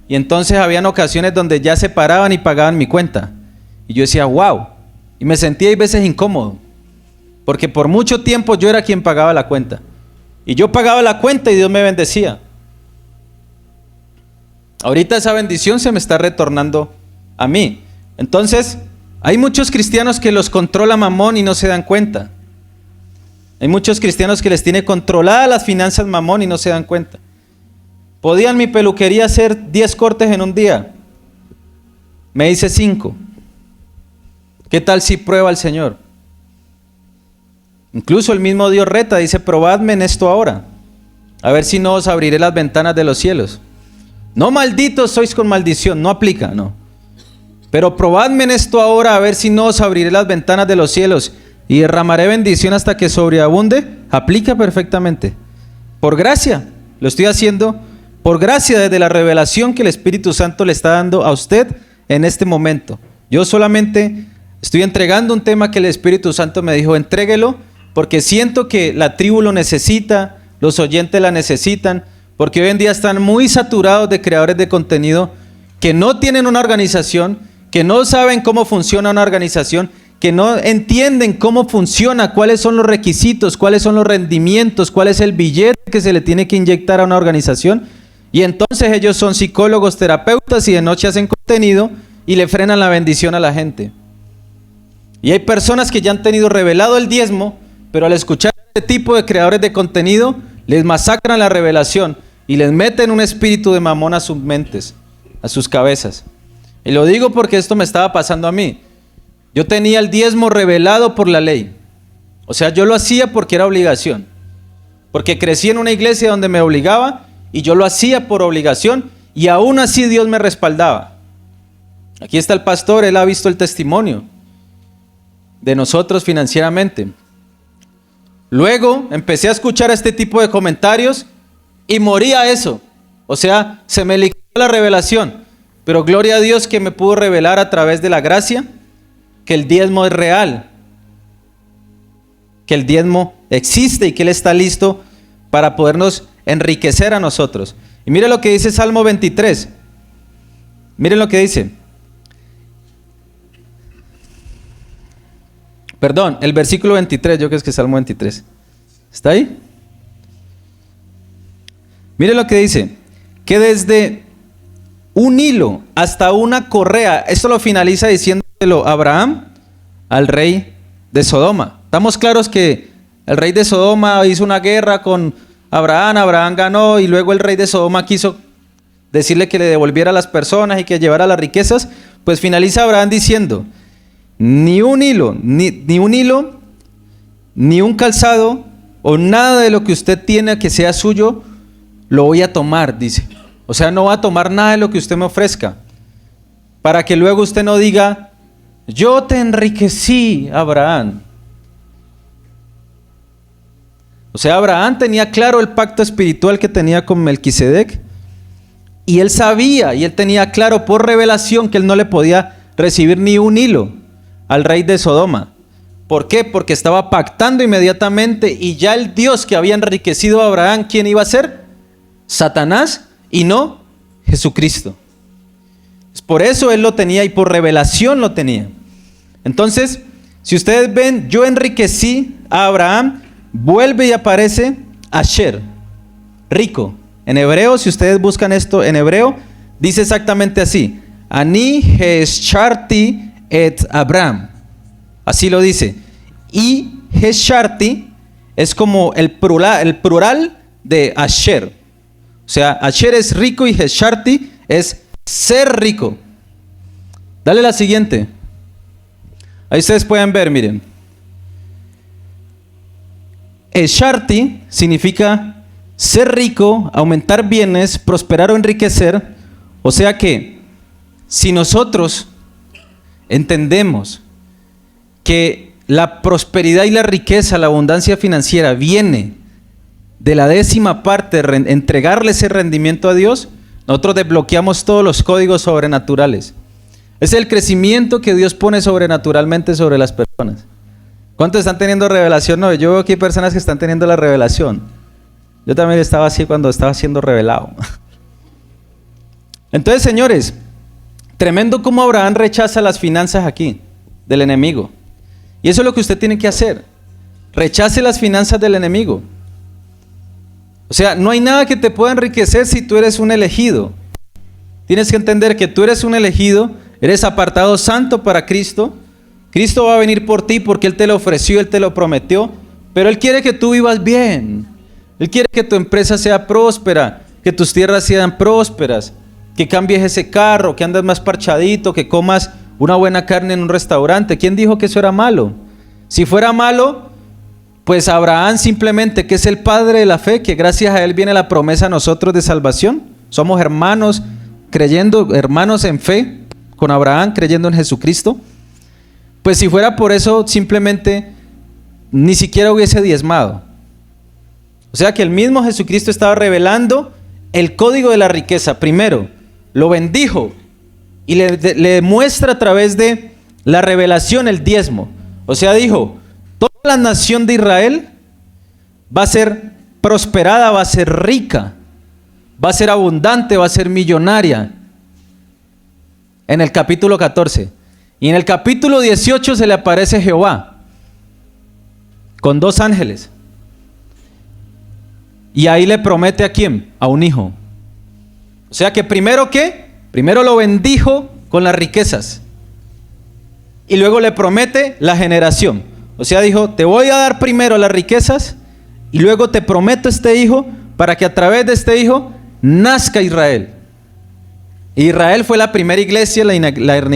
Y entonces habían ocasiones donde ya se paraban y pagaban mi cuenta. Y yo decía, wow. Y me sentía a veces incómodo, porque por mucho tiempo yo era quien pagaba la cuenta. Y yo pagaba la cuenta y Dios me bendecía. Ahorita esa bendición se me está retornando a mí. Entonces, hay muchos cristianos que los controla Mamón y no se dan cuenta. Hay muchos cristianos que les tiene controladas las finanzas Mamón y no se dan cuenta. ¿Podían mi peluquería hacer 10 cortes en un día? Me dice 5. ¿Qué tal si prueba el Señor? Incluso el mismo Dios reta, dice, probadme en esto ahora, a ver si no os abriré las ventanas de los cielos. No malditos sois con maldición, no aplica, no. Pero probadme en esto ahora, a ver si no os abriré las ventanas de los cielos y derramaré bendición hasta que sobreabunde. Aplica perfectamente. Por gracia, lo estoy haciendo por gracia desde la revelación que el Espíritu Santo le está dando a usted en este momento. Yo solamente estoy entregando un tema que el Espíritu Santo me dijo, entréguelo, porque siento que la tribu lo necesita, los oyentes la necesitan, porque hoy en día están muy saturados de creadores de contenido que no tienen una organización, que no saben cómo funciona una organización, que no entienden cómo funciona, cuáles son los requisitos, cuáles son los rendimientos, cuál es el billete que se le tiene que inyectar a una organización. Y entonces ellos son psicólogos, terapeutas y de noche hacen contenido y le frenan la bendición a la gente. Y hay personas que ya han tenido revelado el diezmo, pero al escuchar a este tipo de creadores de contenido, les masacran la revelación y les meten un espíritu de mamón a sus mentes, a sus cabezas. Y lo digo porque esto me estaba pasando a mí. Yo tenía el diezmo revelado por la ley. O sea, yo lo hacía porque era obligación. Porque crecí en una iglesia donde me obligaba y yo lo hacía por obligación y aún así Dios me respaldaba. Aquí está el pastor, él ha visto el testimonio de nosotros financieramente. Luego empecé a escuchar este tipo de comentarios y moría eso. O sea, se me liquidó la revelación. Pero gloria a Dios que me pudo revelar a través de la gracia que el diezmo es real. Que el diezmo existe y que Él está listo para podernos enriquecer a nosotros. Y mire lo que dice Salmo 23. Miren lo que dice. Perdón, el versículo 23, yo creo que es Salmo 23. ¿Está ahí? Mire lo que dice. Que desde un hilo hasta una correa, esto lo finaliza diciéndolo Abraham al rey de Sodoma. Estamos claros que el rey de Sodoma hizo una guerra con Abraham, Abraham ganó y luego el rey de Sodoma quiso decirle que le devolviera a las personas y que llevara las riquezas. Pues finaliza Abraham diciendo, ni un hilo, ni un calzado o nada de lo que usted tiene que sea suyo, lo voy a tomar, dice. O sea, no va a tomar nada de lo que usted me ofrezca, para que luego usted no diga, yo te enriquecí, Abraham. O sea, Abraham tenía claro el pacto espiritual que tenía con Melquisedec, y él sabía, y él tenía claro por revelación que él no le podía recibir ni un hilo al rey de Sodoma. ¿Por qué? Porque estaba pactando inmediatamente, y ya el Dios que había enriquecido a Abraham, ¿quién iba a ser? Satanás, y no Jesucristo. Por eso él lo tenía y por revelación lo tenía. Entonces, si ustedes ven, yo enriquecí a Abraham, vuelve y aparece Asher, rico. En hebreo, si ustedes buscan esto en hebreo, dice exactamente así. Ani hesharti et Abraham. Así lo dice. Y hesharti es como el plural de Asher. O sea, Asher es rico y hesharti es ser rico. Dale la siguiente. Ahí ustedes pueden ver, miren. Hesharti significa ser rico, aumentar bienes, prosperar o enriquecer. O sea que si nosotros entendemos que la prosperidad y la riqueza, la abundancia financiera viene de la 10ª parte, entregarle ese rendimiento a Dios, nosotros desbloqueamos todos los códigos sobrenaturales. Es el crecimiento que Dios pone sobrenaturalmente sobre las personas. ¿Cuántos están teniendo revelación? No, yo veo aquí personas que están teniendo la revelación. Yo también estaba así cuando estaba siendo revelado. Entonces, señores, tremendo cómo Abraham rechaza las finanzas aquí, del enemigo. Y eso es lo que usted tiene que hacer. Rechace las finanzas del enemigo. O sea, no hay nada que te pueda enriquecer si tú eres un elegido. Tienes que entender que tú eres un elegido, eres apartado santo para Cristo. Cristo va a venir por ti porque Él te lo ofreció, Él te lo prometió. Pero Él quiere que tú vivas bien. Él quiere que tu empresa sea próspera, que tus tierras sean prósperas, que cambies ese carro, que andes más parchadito, que comas una buena carne en un restaurante. ¿Quién dijo que eso era malo? Si fuera malo, pues Abraham simplemente, que es el padre de la fe, que gracias a él viene la promesa a nosotros de salvación. Somos hermanos creyendo, hermanos en fe con Abraham, creyendo en Jesucristo. Pues si fuera por eso, simplemente ni siquiera hubiese diezmado. O sea que el mismo Jesucristo estaba revelando el código de la riqueza. Primero, lo bendijo y le muestra a través de la revelación el diezmo. O sea, dijo, toda la nación de Israel va a ser prosperada, va a ser rica, va a ser abundante, va a ser millonaria. En el capítulo 14. Y en el capítulo 18 se le aparece Jehová con 2 ángeles. Y ahí le promete ¿a quién? A un hijo. O sea que primero ¿qué? Primero lo bendijo con las riquezas. y luego le promete la generación. O sea, dijo, te voy a dar primero las riquezas y luego te prometo este hijo para que a través de este hijo nazca Israel. Israel fue la primera iglesia, la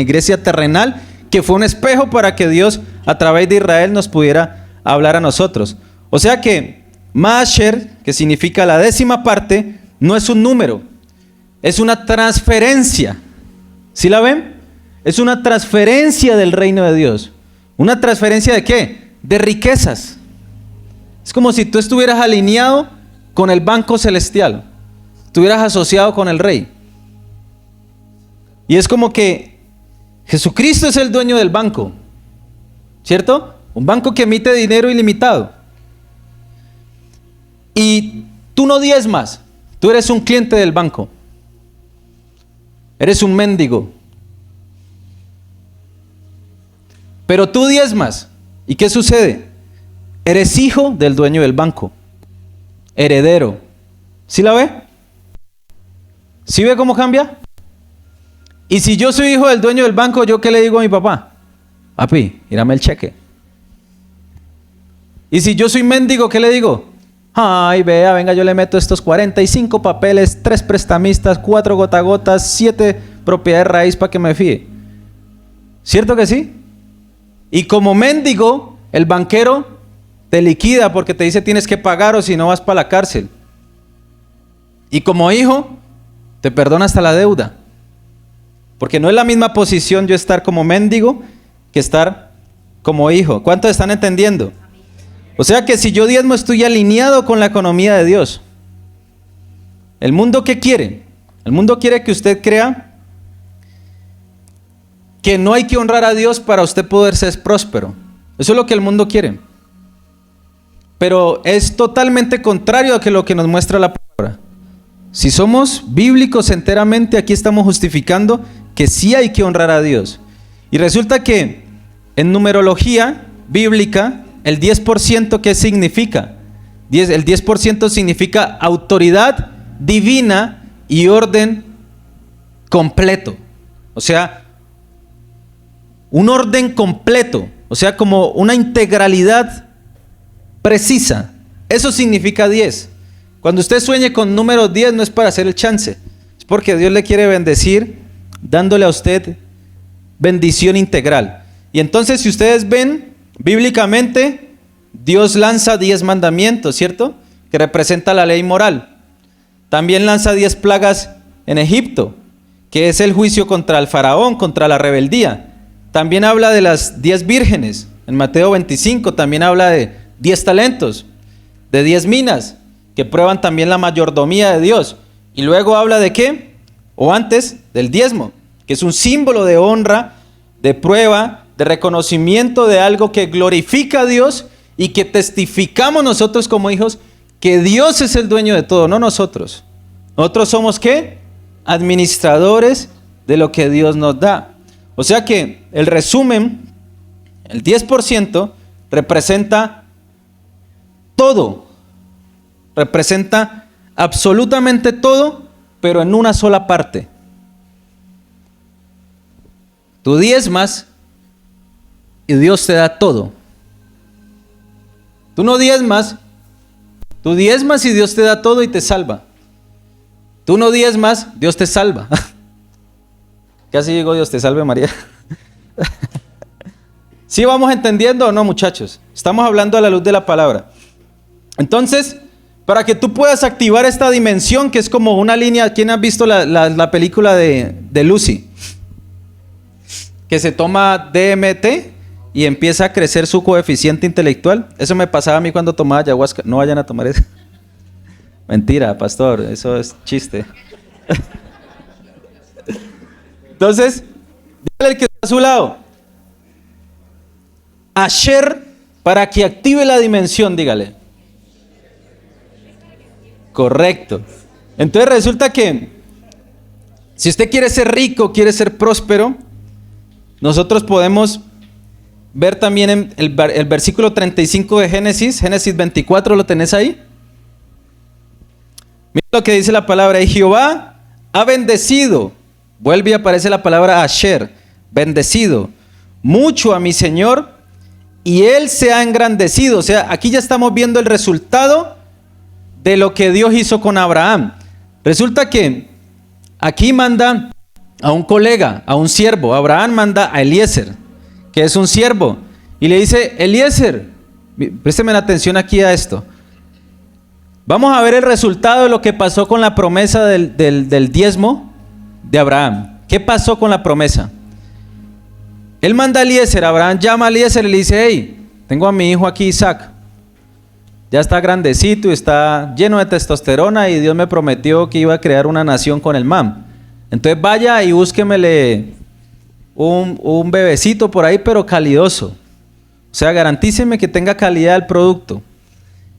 iglesia terrenal, que fue un espejo para que Dios a través de Israel nos pudiera hablar a nosotros. O sea que Maasher, que significa la 10ª parte, no es un número, es una transferencia. ¿Sí la ven? Es una transferencia del reino de Dios. ¿Una transferencia de qué? De riquezas. Es como si tú estuvieras alineado con el banco celestial, estuvieras asociado con el rey. Y es como que Jesucristo es el dueño del banco, ¿cierto? Un banco que emite dinero ilimitado. Y tú no diezmas, tú eres un cliente del banco. Eres un mendigo. Pero tú diezmas. ¿Y qué sucede? Eres hijo del dueño del banco. Heredero. ¿Sí la ve? ¿Sí ve cómo cambia? Y si yo soy hijo del dueño del banco, ¿yo qué le digo a mi papá? Papi, mírame el cheque. Y si yo soy mendigo, ¿qué le digo? Ay, vea, venga, yo le meto estos 45 papeles, 3 prestamistas, 4 gotagotas, 7 propiedades raíz para que me fíe. ¿Cierto que sí? Y como mendigo, el banquero te liquida porque te dice tienes que pagar o si no vas para la cárcel. Y como hijo, te perdona hasta la deuda. Porque no es la misma posición yo estar como mendigo que estar como hijo. ¿Cuántos están entendiendo? O sea que si yo diezmo estoy alineado con la economía de Dios. ¿El mundo qué quiere? El mundo quiere que usted crea que no hay que honrar a Dios para usted poder ser próspero. Eso es lo que el mundo quiere. Pero es totalmente contrario a lo que nos muestra la palabra. Si somos bíblicos enteramente, aquí estamos justificando que sí hay que honrar a Dios. Y resulta que en numerología bíblica, el 10%, ¿qué significa? El 10% significa autoridad divina y orden completo. O sea, un orden completo. O sea, como una integralidad precisa. Eso significa 10. Cuando usted sueñe con número 10 no es para hacer el chance. Es porque Dios le quiere bendecir dándole a usted bendición integral. Y entonces si ustedes ven bíblicamente, Dios lanza 10 mandamientos, ¿cierto? Que representa la ley moral. También lanza 10 plagas en Egipto, que es el juicio contra el faraón, contra la rebeldía. También habla de las 10 vírgenes. En Mateo 25 también habla de 10 talentos, de 10 minas, que prueban también la mayordomía de Dios. Y luego habla de ¿qué? O antes del diezmo, que es un símbolo de honra, de prueba, de reconocimiento de algo que glorifica a Dios y que testificamos nosotros como hijos que Dios es el dueño de todo, no nosotros. Nosotros somos ¿qué? Administradores de lo que Dios nos da. O sea que el resumen, el 10% representa todo, representa absolutamente todo, pero en una sola parte. Tú diezmas y Dios te da todo. Tú no diezmas, tú diezmas y Dios te da todo y te salva. Tú no diezmas, Dios te salva. Casi digo Dios te salve María. ¿Sí vamos entendiendo o no, muchachos? Estamos hablando a la luz de la palabra. Entonces, para que tú puedas activar esta dimensión que es como una línea. ¿Quién ha visto la película de Lucy? Que se toma DMT y empieza a crecer su coeficiente intelectual. Eso me pasaba a mí cuando tomaba ayahuasca. No vayan a tomar eso. Mentira, pastor, eso es chiste. Entonces, dígale al que está a su lado. Asher, para que active la dimensión, dígale. Correcto. Entonces resulta que si usted quiere ser rico, quiere ser próspero, nosotros podemos ver también en el versículo 35 de Génesis 24, ¿lo tenés ahí? Mira lo que dice la palabra, y Jehová ha bendecido, vuelve y aparece la palabra Asher, bendecido, mucho a mi Señor y Él se ha engrandecido. O sea, aquí ya estamos viendo el resultado de lo que Dios hizo con Abraham. Resulta que aquí manda a un colega, a un siervo. Abraham manda a Eliezer, que es un siervo, y le dice: Eliezer, présteme la atención aquí a esto. Vamos a ver el resultado de lo que pasó con la promesa del diezmo de Abraham. ¿Qué pasó con la promesa? Él manda a Eliezer, Abraham llama a Eliezer y le dice: hey, tengo a mi hijo aquí, Isaac. Ya está grandecito y está lleno de testosterona y Dios me prometió que iba a crear una nación con el man. Entonces vaya y búsquemele un bebecito por ahí, pero calidoso. O sea, garantíceme que tenga calidad el producto.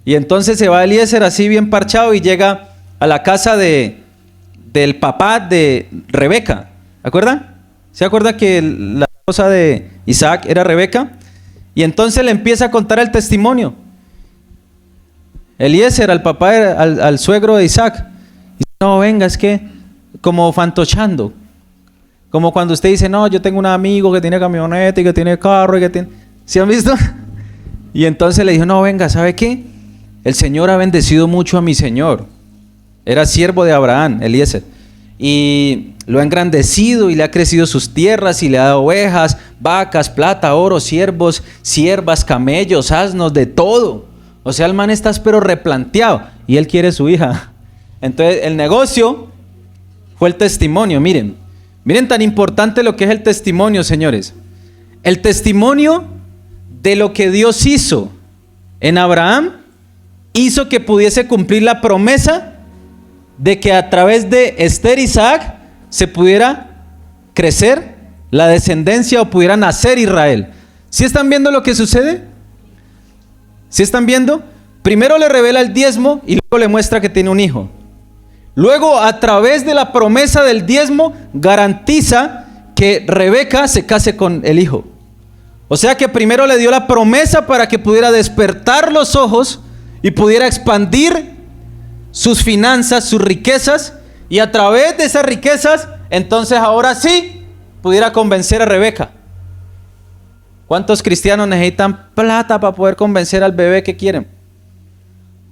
Y entonces se va Eliezer así bien parchado y llega a la casa del papá de Rebeca. ¿Acuerdan? ¿Se acuerda que la esposa de Isaac era Rebeca? Y entonces le empieza a contar el testimonio. Eliezer, al papá, al suegro de Isaac. Y dice: no, venga, es que como fantochando. Como cuando usted dice: no, yo tengo un amigo que tiene camioneta y que tiene carro y que tiene... ¿Sí han visto? Y entonces le dijo: no, venga, ¿sabe qué? El Señor ha bendecido mucho a mi Señor. Era siervo de Abraham, Eliezer. Y lo ha engrandecido y le ha crecido sus tierras y le ha dado ovejas, vacas, plata, oro, siervos, siervas, camellos, asnos, de todo. O sea, el man está pero replanteado y él quiere su hija. Entonces el negocio fue el testimonio. Miren tan importante lo que es el testimonio, señores. El testimonio de lo que Dios hizo en Abraham hizo que pudiese cumplir la promesa de que a través de Esther y Isaac se pudiera crecer la descendencia o pudiera nacer Israel. ¿Sí están viendo lo que sucede? ¿Sí están viendo? Primero le revela el diezmo y luego le muestra que tiene un hijo. Luego, a través de la promesa del diezmo, garantiza que Rebeca se case con el hijo. O sea que primero le dio la promesa para que pudiera despertar los ojos y pudiera expandir sus finanzas, sus riquezas, y a través de esas riquezas, entonces ahora sí pudiera convencer a Rebeca. ¿Cuántos cristianos necesitan plata para poder convencer al bebé que quieren?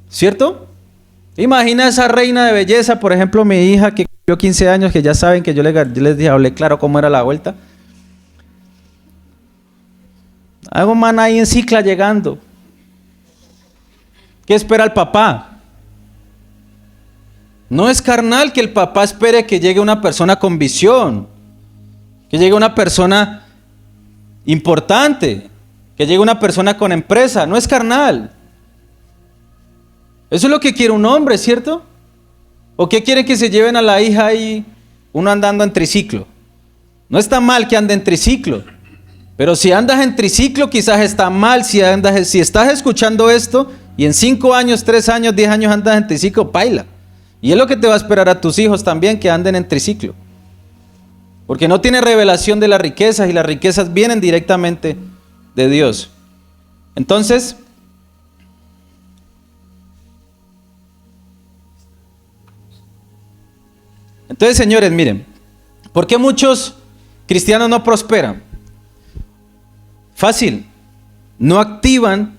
¿Cierto? Imagina esa reina de belleza, por ejemplo, mi hija que cumplió 15 años, que ya saben que yo les dije, hablé claro cómo era la vuelta. Algo man ahí en cicla llegando. ¿Qué espera el papá? No es carnal que el papá espere que llegue una persona con visión, que llegue una persona importante, que llegue una persona con empresa. No es carnal. Eso es lo que quiere un hombre, ¿cierto? ¿O qué quiere que se lleven a la hija y uno andando en triciclo? No está mal que ande en triciclo, pero si andas en triciclo quizás está mal. Si estás escuchando esto y en 5 años, 3 años, 10 años andas en triciclo, paila. Y es lo que te va a esperar a tus hijos también, que anden en triciclo. Porque no tiene revelación de las riquezas y las riquezas vienen directamente de Dios. Entonces, señores, miren, ¿por qué muchos cristianos no prosperan? Fácil, no activan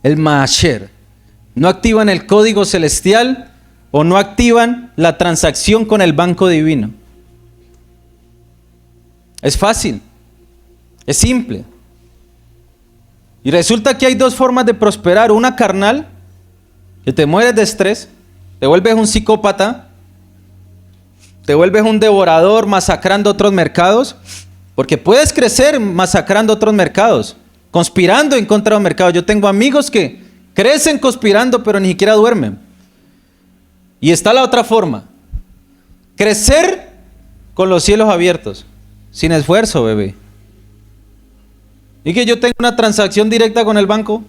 el Maasher, no activan el código celestial o no activan la transacción con el banco divino. Es fácil, es simple. Y resulta que hay 2 formas de prosperar: una carnal, que te mueres de estrés, te vuelves un psicópata, te vuelves un devorador masacrando otros mercados, porque puedes crecer masacrando otros mercados, conspirando en contra de los mercados. Yo tengo amigos que crecen conspirando, pero ni siquiera duermen. Y está la otra forma: crecer con los cielos abiertos, sin esfuerzo, bebé. Y que yo tengo una transacción directa con el banco,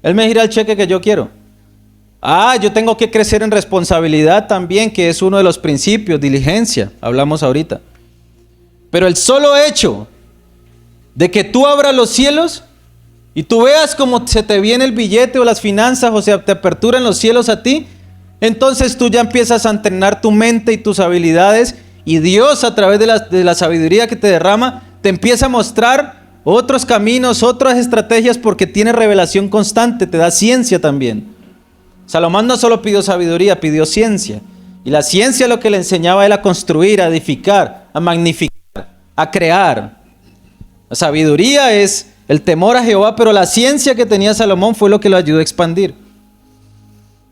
él me gira el cheque que yo quiero. Yo tengo que crecer en responsabilidad también, que es uno de los principios, diligencia, hablamos ahorita. Pero el solo hecho de que tú abras los cielos y tú veas cómo se te viene el billete o las finanzas, o sea, te aperturan los cielos a ti, entonces tú ya empiezas a entrenar tu mente y tus habilidades, y Dios, a través de la sabiduría que te derrama, te empieza a mostrar otros caminos, otras estrategias, porque tiene revelación constante, te da ciencia también. Salomón no solo pidió sabiduría, pidió ciencia. Y la ciencia lo que le enseñaba a él a construir, a edificar, a magnificar, a crear. La sabiduría es el temor a Jehová, pero la ciencia que tenía Salomón fue lo que lo ayudó a expandir.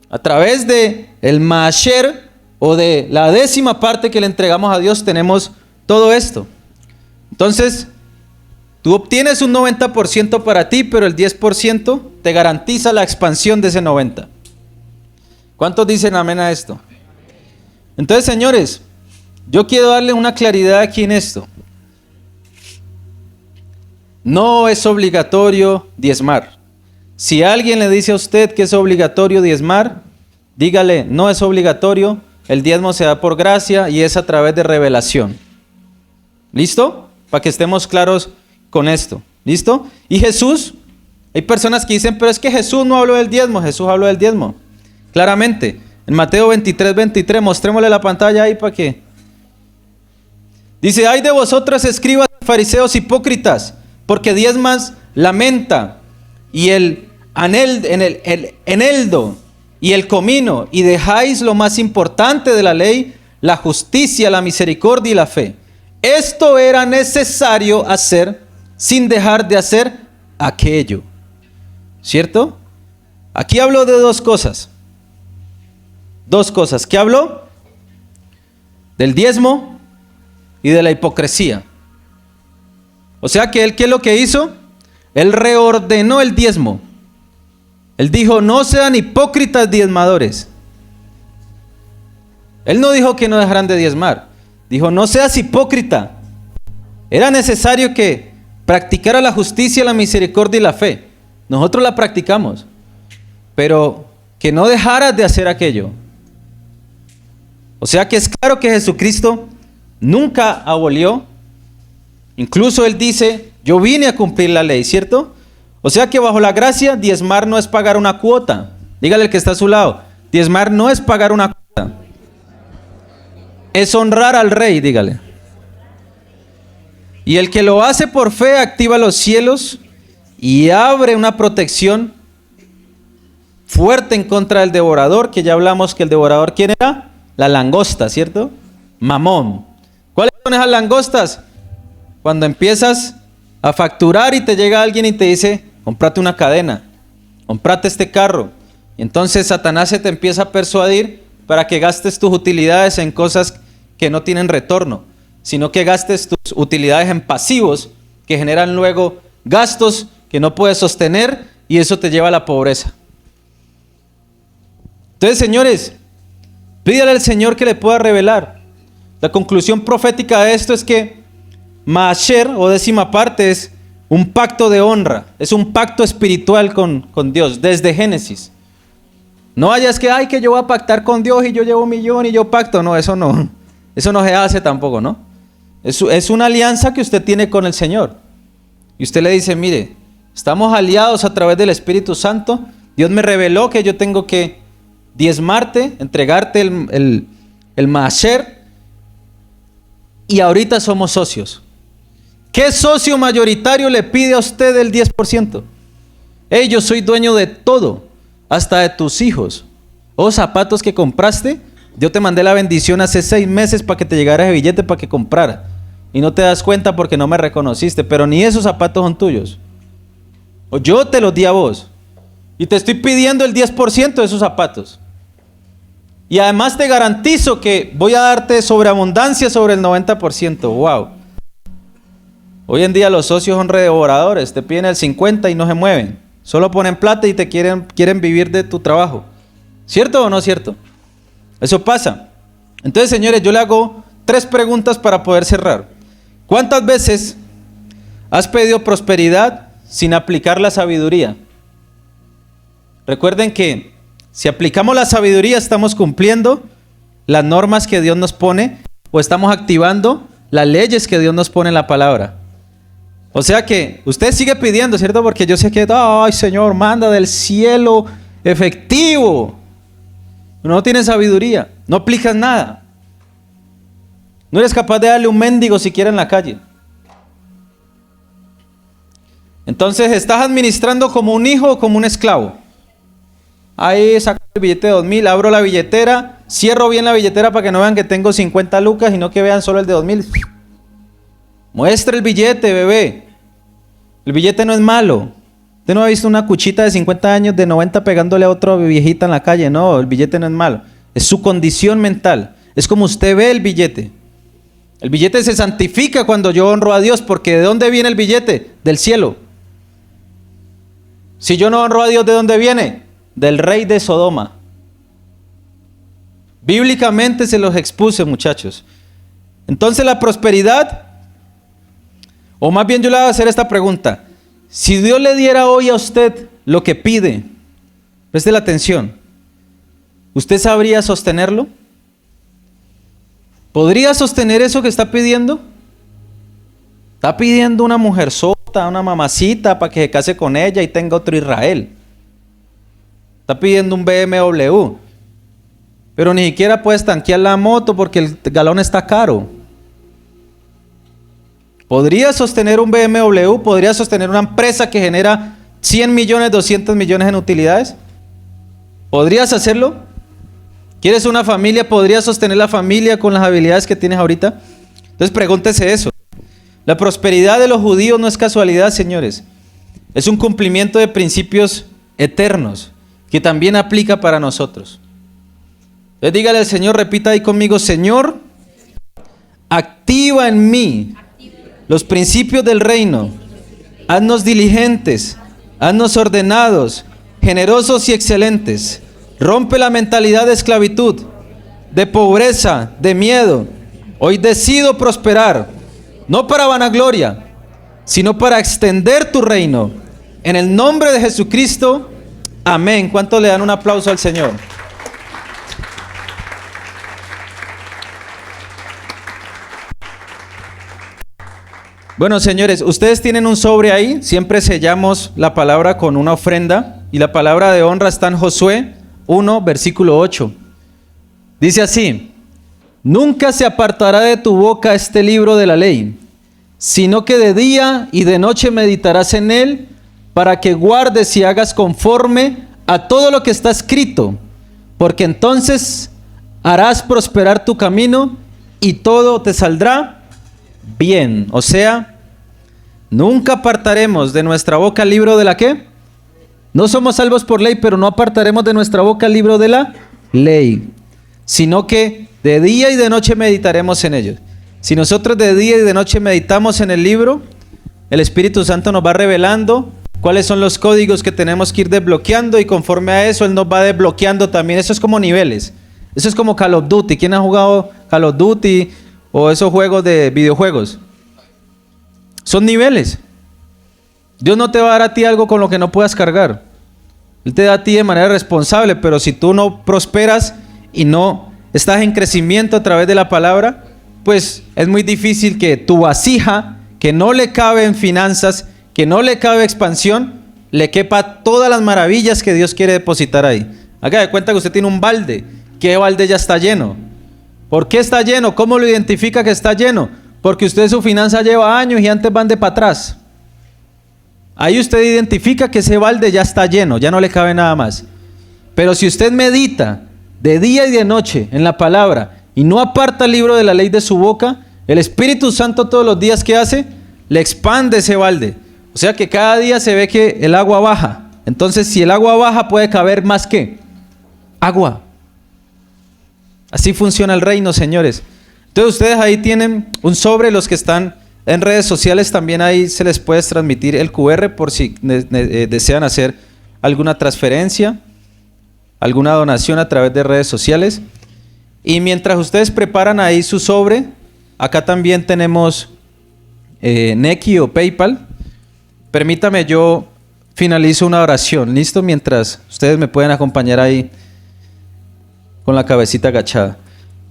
A través de el Maasher, o de la 10ª parte que le entregamos a Dios, tenemos todo esto. Entonces, tú obtienes un 90% para ti, pero el 10% te garantiza la expansión de ese 90%. ¿Cuántos dicen amén a esto? Entonces, señores, yo quiero darle una claridad aquí en esto. No es obligatorio diezmar. Si alguien le dice a usted que es obligatorio diezmar, dígale, no es obligatorio, el diezmo se da por gracia y es a través de revelación. ¿Listo? Para que estemos claros con esto. ¿Listo? Y Jesús, hay personas que dicen, pero es que Jesús no habló del diezmo. Jesús habló del diezmo. Claramente, en Mateo 23, mostrémosle la pantalla ahí para que. Dice, ay de vosotros escribas, fariseos hipócritas, porque diezmas la menta y el eneldo y el comino, y dejáis lo más importante de la ley, la justicia, la misericordia y la fe. Esto era necesario hacer sin dejar de hacer aquello. ¿Cierto? Aquí habló de dos cosas. Dos cosas. ¿Qué habló? Del diezmo y de la hipocresía. O sea que él, ¿qué es lo que hizo? Él reordenó el diezmo. Él dijo, no sean hipócritas diezmadores. Él no dijo que no dejaran de diezmar. Dijo, no seas hipócrita. Era necesario que practicara la justicia, la misericordia y la fe. Nosotros la practicamos. Pero que no dejaras de hacer aquello. O sea que es claro que Jesucristo nunca abolió. Incluso Él dice, yo vine a cumplir la ley, ¿cierto? O sea que bajo la gracia, diezmar no es pagar una cuota. Dígale al que está a su lado, diezmar no es pagar una cuota. Es honrar al rey, dígale. Y el que lo hace por fe activa los cielos y abre una protección fuerte en contra del devorador, que ya hablamos que el devorador, ¿quién era? La langosta, ¿cierto? Mamón. ¿Cuáles son esas langostas? Cuando empiezas a facturar y te llega alguien y te dice, cómprate una cadena, cómprate este carro. Y entonces Satanás se te empieza a persuadir para que gastes tus utilidades en cosas que no tienen retorno, sino que gastes tus utilidades en pasivos que generan luego gastos que no puedes sostener y eso te lleva a la pobreza. Entonces, señores, pídale al Señor que le pueda revelar. La conclusión profética de esto es que Maasher, o 10ª parte, es un pacto de honra, es un pacto espiritual con Dios, desde Génesis. No hayas que, ay, que yo voy a pactar con Dios y yo llevo 1.000.000 y yo pacto. No, eso no se hace tampoco, ¿no? Es una alianza que usted tiene con el Señor. Y usted le dice, mire, estamos aliados a través del Espíritu Santo. Dios me reveló que yo tengo que diezmarte, entregarte el Maasher. Y ahorita somos socios. ¿Qué socio mayoritario le pide a usted el 10%? Hey, yo soy dueño de todo, hasta de tus hijos. Zapatos que compraste, yo te mandé la bendición hace 6 meses para que te llegara ese billete para que comprara. Y no te das cuenta porque no me reconociste, pero ni esos zapatos son tuyos. O yo te los di a vos. Y te estoy pidiendo el 10% de esos zapatos. Y además te garantizo que voy a darte sobreabundancia sobre el 90%. ¡Wow! Hoy en día los socios son redevoradores. Te piden el 50% y no se mueven. Solo ponen plata y te quieren vivir de tu trabajo. ¿Cierto o no cierto? Eso pasa. Entonces, señores, yo le hago 3 preguntas para poder cerrar. ¿Cuántas veces has pedido prosperidad sin aplicar la sabiduría? Recuerden que si aplicamos la sabiduría estamos cumpliendo las normas que Dios nos pone o estamos activando las leyes que Dios nos pone en la palabra. O sea que usted sigue pidiendo, ¿cierto? Porque yo sé que, ay Señor, manda del cielo efectivo. No tienes sabiduría, no aplicas nada. No eres capaz de darle un mendigo siquiera en la calle. Entonces, ¿estás administrando como un hijo o como un esclavo? Ahí saco el billete de 2.000, abro la billetera, cierro bien la billetera para que no vean que tengo 50 lucas y no que vean solo el de 2.000. Muestra el billete, bebé. El billete no es malo. Usted no ha visto una cuchita de 50 años, de 90 pegándole a otra viejita en la calle. No, el billete no es malo. Es su condición mental. Es como usted ve el billete. El billete se santifica cuando yo honro a Dios, porque ¿de dónde viene el billete? Del cielo. Si yo no honro a Dios, ¿de dónde viene? Del rey de Sodoma. Bíblicamente se los expuse, muchachos. Entonces la prosperidad, o más bien yo le voy a hacer esta pregunta. Si Dios le diera hoy a usted lo que pide, preste la atención, ¿usted sabría sostenerlo? ¿Podría sostener eso que está pidiendo? Está pidiendo una mujerzota, una mamacita para que se case con ella y tenga otro Israel. Está pidiendo un BMW. Pero ni siquiera puedes tanquear la moto porque el galón está caro. ¿Podría sostener un BMW? ¿Podría sostener una empresa que genera 100 millones, 200 millones en utilidades? ¿Podrías hacerlo? ¿Quieres una familia? ¿Podrías sostener la familia con las habilidades que tienes ahorita? Entonces pregúntese eso. La prosperidad de los judíos no es casualidad, señores. Es un cumplimiento de principios eternos que también aplica para nosotros. Entonces dígale al Señor, repita ahí conmigo: Señor, activa en mí los principios del reino. Haznos diligentes, haznos ordenados, generosos y excelentes. Rompe la mentalidad de esclavitud, de pobreza, de miedo. Hoy decido prosperar, no para vanagloria, sino para extender tu reino. En el nombre de Jesucristo, amén. ¿Cuántos le dan un aplauso al Señor? Bueno, señores, ustedes tienen un sobre ahí. Siempre sellamos la palabra con una ofrenda. Y la palabra de honra está en Josué 1, versículo 8. Dice así: nunca se apartará de tu boca este libro de la ley, sino que de día y de noche meditarás en él, para que guardes y hagas conforme a todo lo que está escrito, porque entonces harás prosperar tu camino y todo te saldrá bien. O sea, nunca apartaremos de nuestra boca el libro de la ¿qué? No somos salvos por ley, pero no apartaremos de nuestra boca el libro de la ley, sino que de día y de noche meditaremos en ellos. Si nosotros de día y de noche meditamos en el libro, el Espíritu Santo nos va revelando cuáles son los códigos que tenemos que ir desbloqueando, y conforme a eso Él nos va desbloqueando también. Eso es como niveles. Eso es como Call of Duty. ¿Quién ha jugado Call of Duty o esos juegos de videojuegos? Son niveles. Dios no te va a dar a ti algo con lo que no puedas cargar. Él te da a ti de manera responsable, pero si tú no prosperas y no estás en crecimiento a través de la palabra, pues es muy difícil que tu vasija, que no le cabe en finanzas, que no le cabe expansión, le quepa todas las maravillas que Dios quiere depositar ahí. Haga de cuenta que usted tiene un balde. ¿Qué balde ya está lleno? ¿Por qué está lleno? ¿Cómo lo identifica que está lleno? Porque usted su finanza lleva años y antes van de para atrás. Ahí usted identifica que ese balde ya está lleno, ya no le cabe nada más. Pero si usted medita de día y de noche en la palabra y no aparta el libro de la ley de su boca, el Espíritu Santo todos los días que hace, le expande ese balde. O sea que cada día se ve que el agua baja. Entonces, si el agua baja, puede caber más que agua. Así funciona el reino, señores. Entonces ustedes ahí tienen un sobre. Los que están en redes sociales también ahí se les puede transmitir el QR por si desean hacer alguna transferencia, alguna donación a través de redes sociales. Y mientras ustedes preparan ahí su sobre, acá también tenemos Nequi o PayPal. Permítame, yo finalizo una oración, ¿listo? Mientras ustedes me pueden acompañar ahí con la cabecita agachada.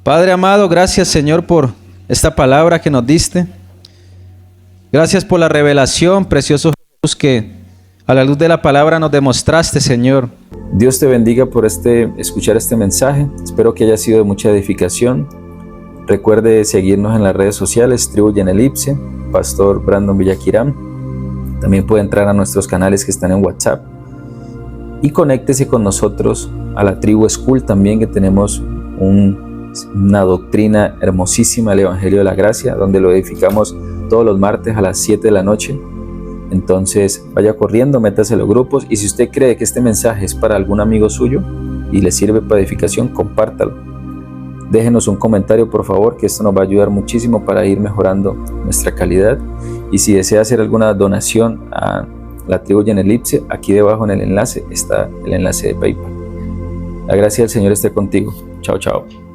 Padre amado, gracias, Señor, por esta palabra que nos diste. Gracias por la revelación, precioso Jesús, que a la luz de la palabra nos demostraste, Señor. Dios te bendiga por escuchar este mensaje. Espero que haya sido de mucha edificación. Recuerde seguirnos en las redes sociales, Tribu Yenelipse, Pastor Brandon Villaquirán. También puede entrar a nuestros canales que están en WhatsApp y conéctese con nosotros a la Tribu School también, que tenemos una doctrina hermosísima del Evangelio de la Gracia, donde lo edificamos todos los martes a las 7 de la noche. Entonces vaya corriendo, métase a los grupos, y si usted cree que este mensaje es para algún amigo suyo y le sirve para edificación, compártalo. Déjenos un comentario, por favor, que esto nos va a ayudar muchísimo para ir mejorando nuestra calidad. Y si desea hacer alguna donación a la Tribu Genelipse, aquí debajo en el enlace está el enlace de PayPal. La gracia del Señor esté contigo. Chao, chao.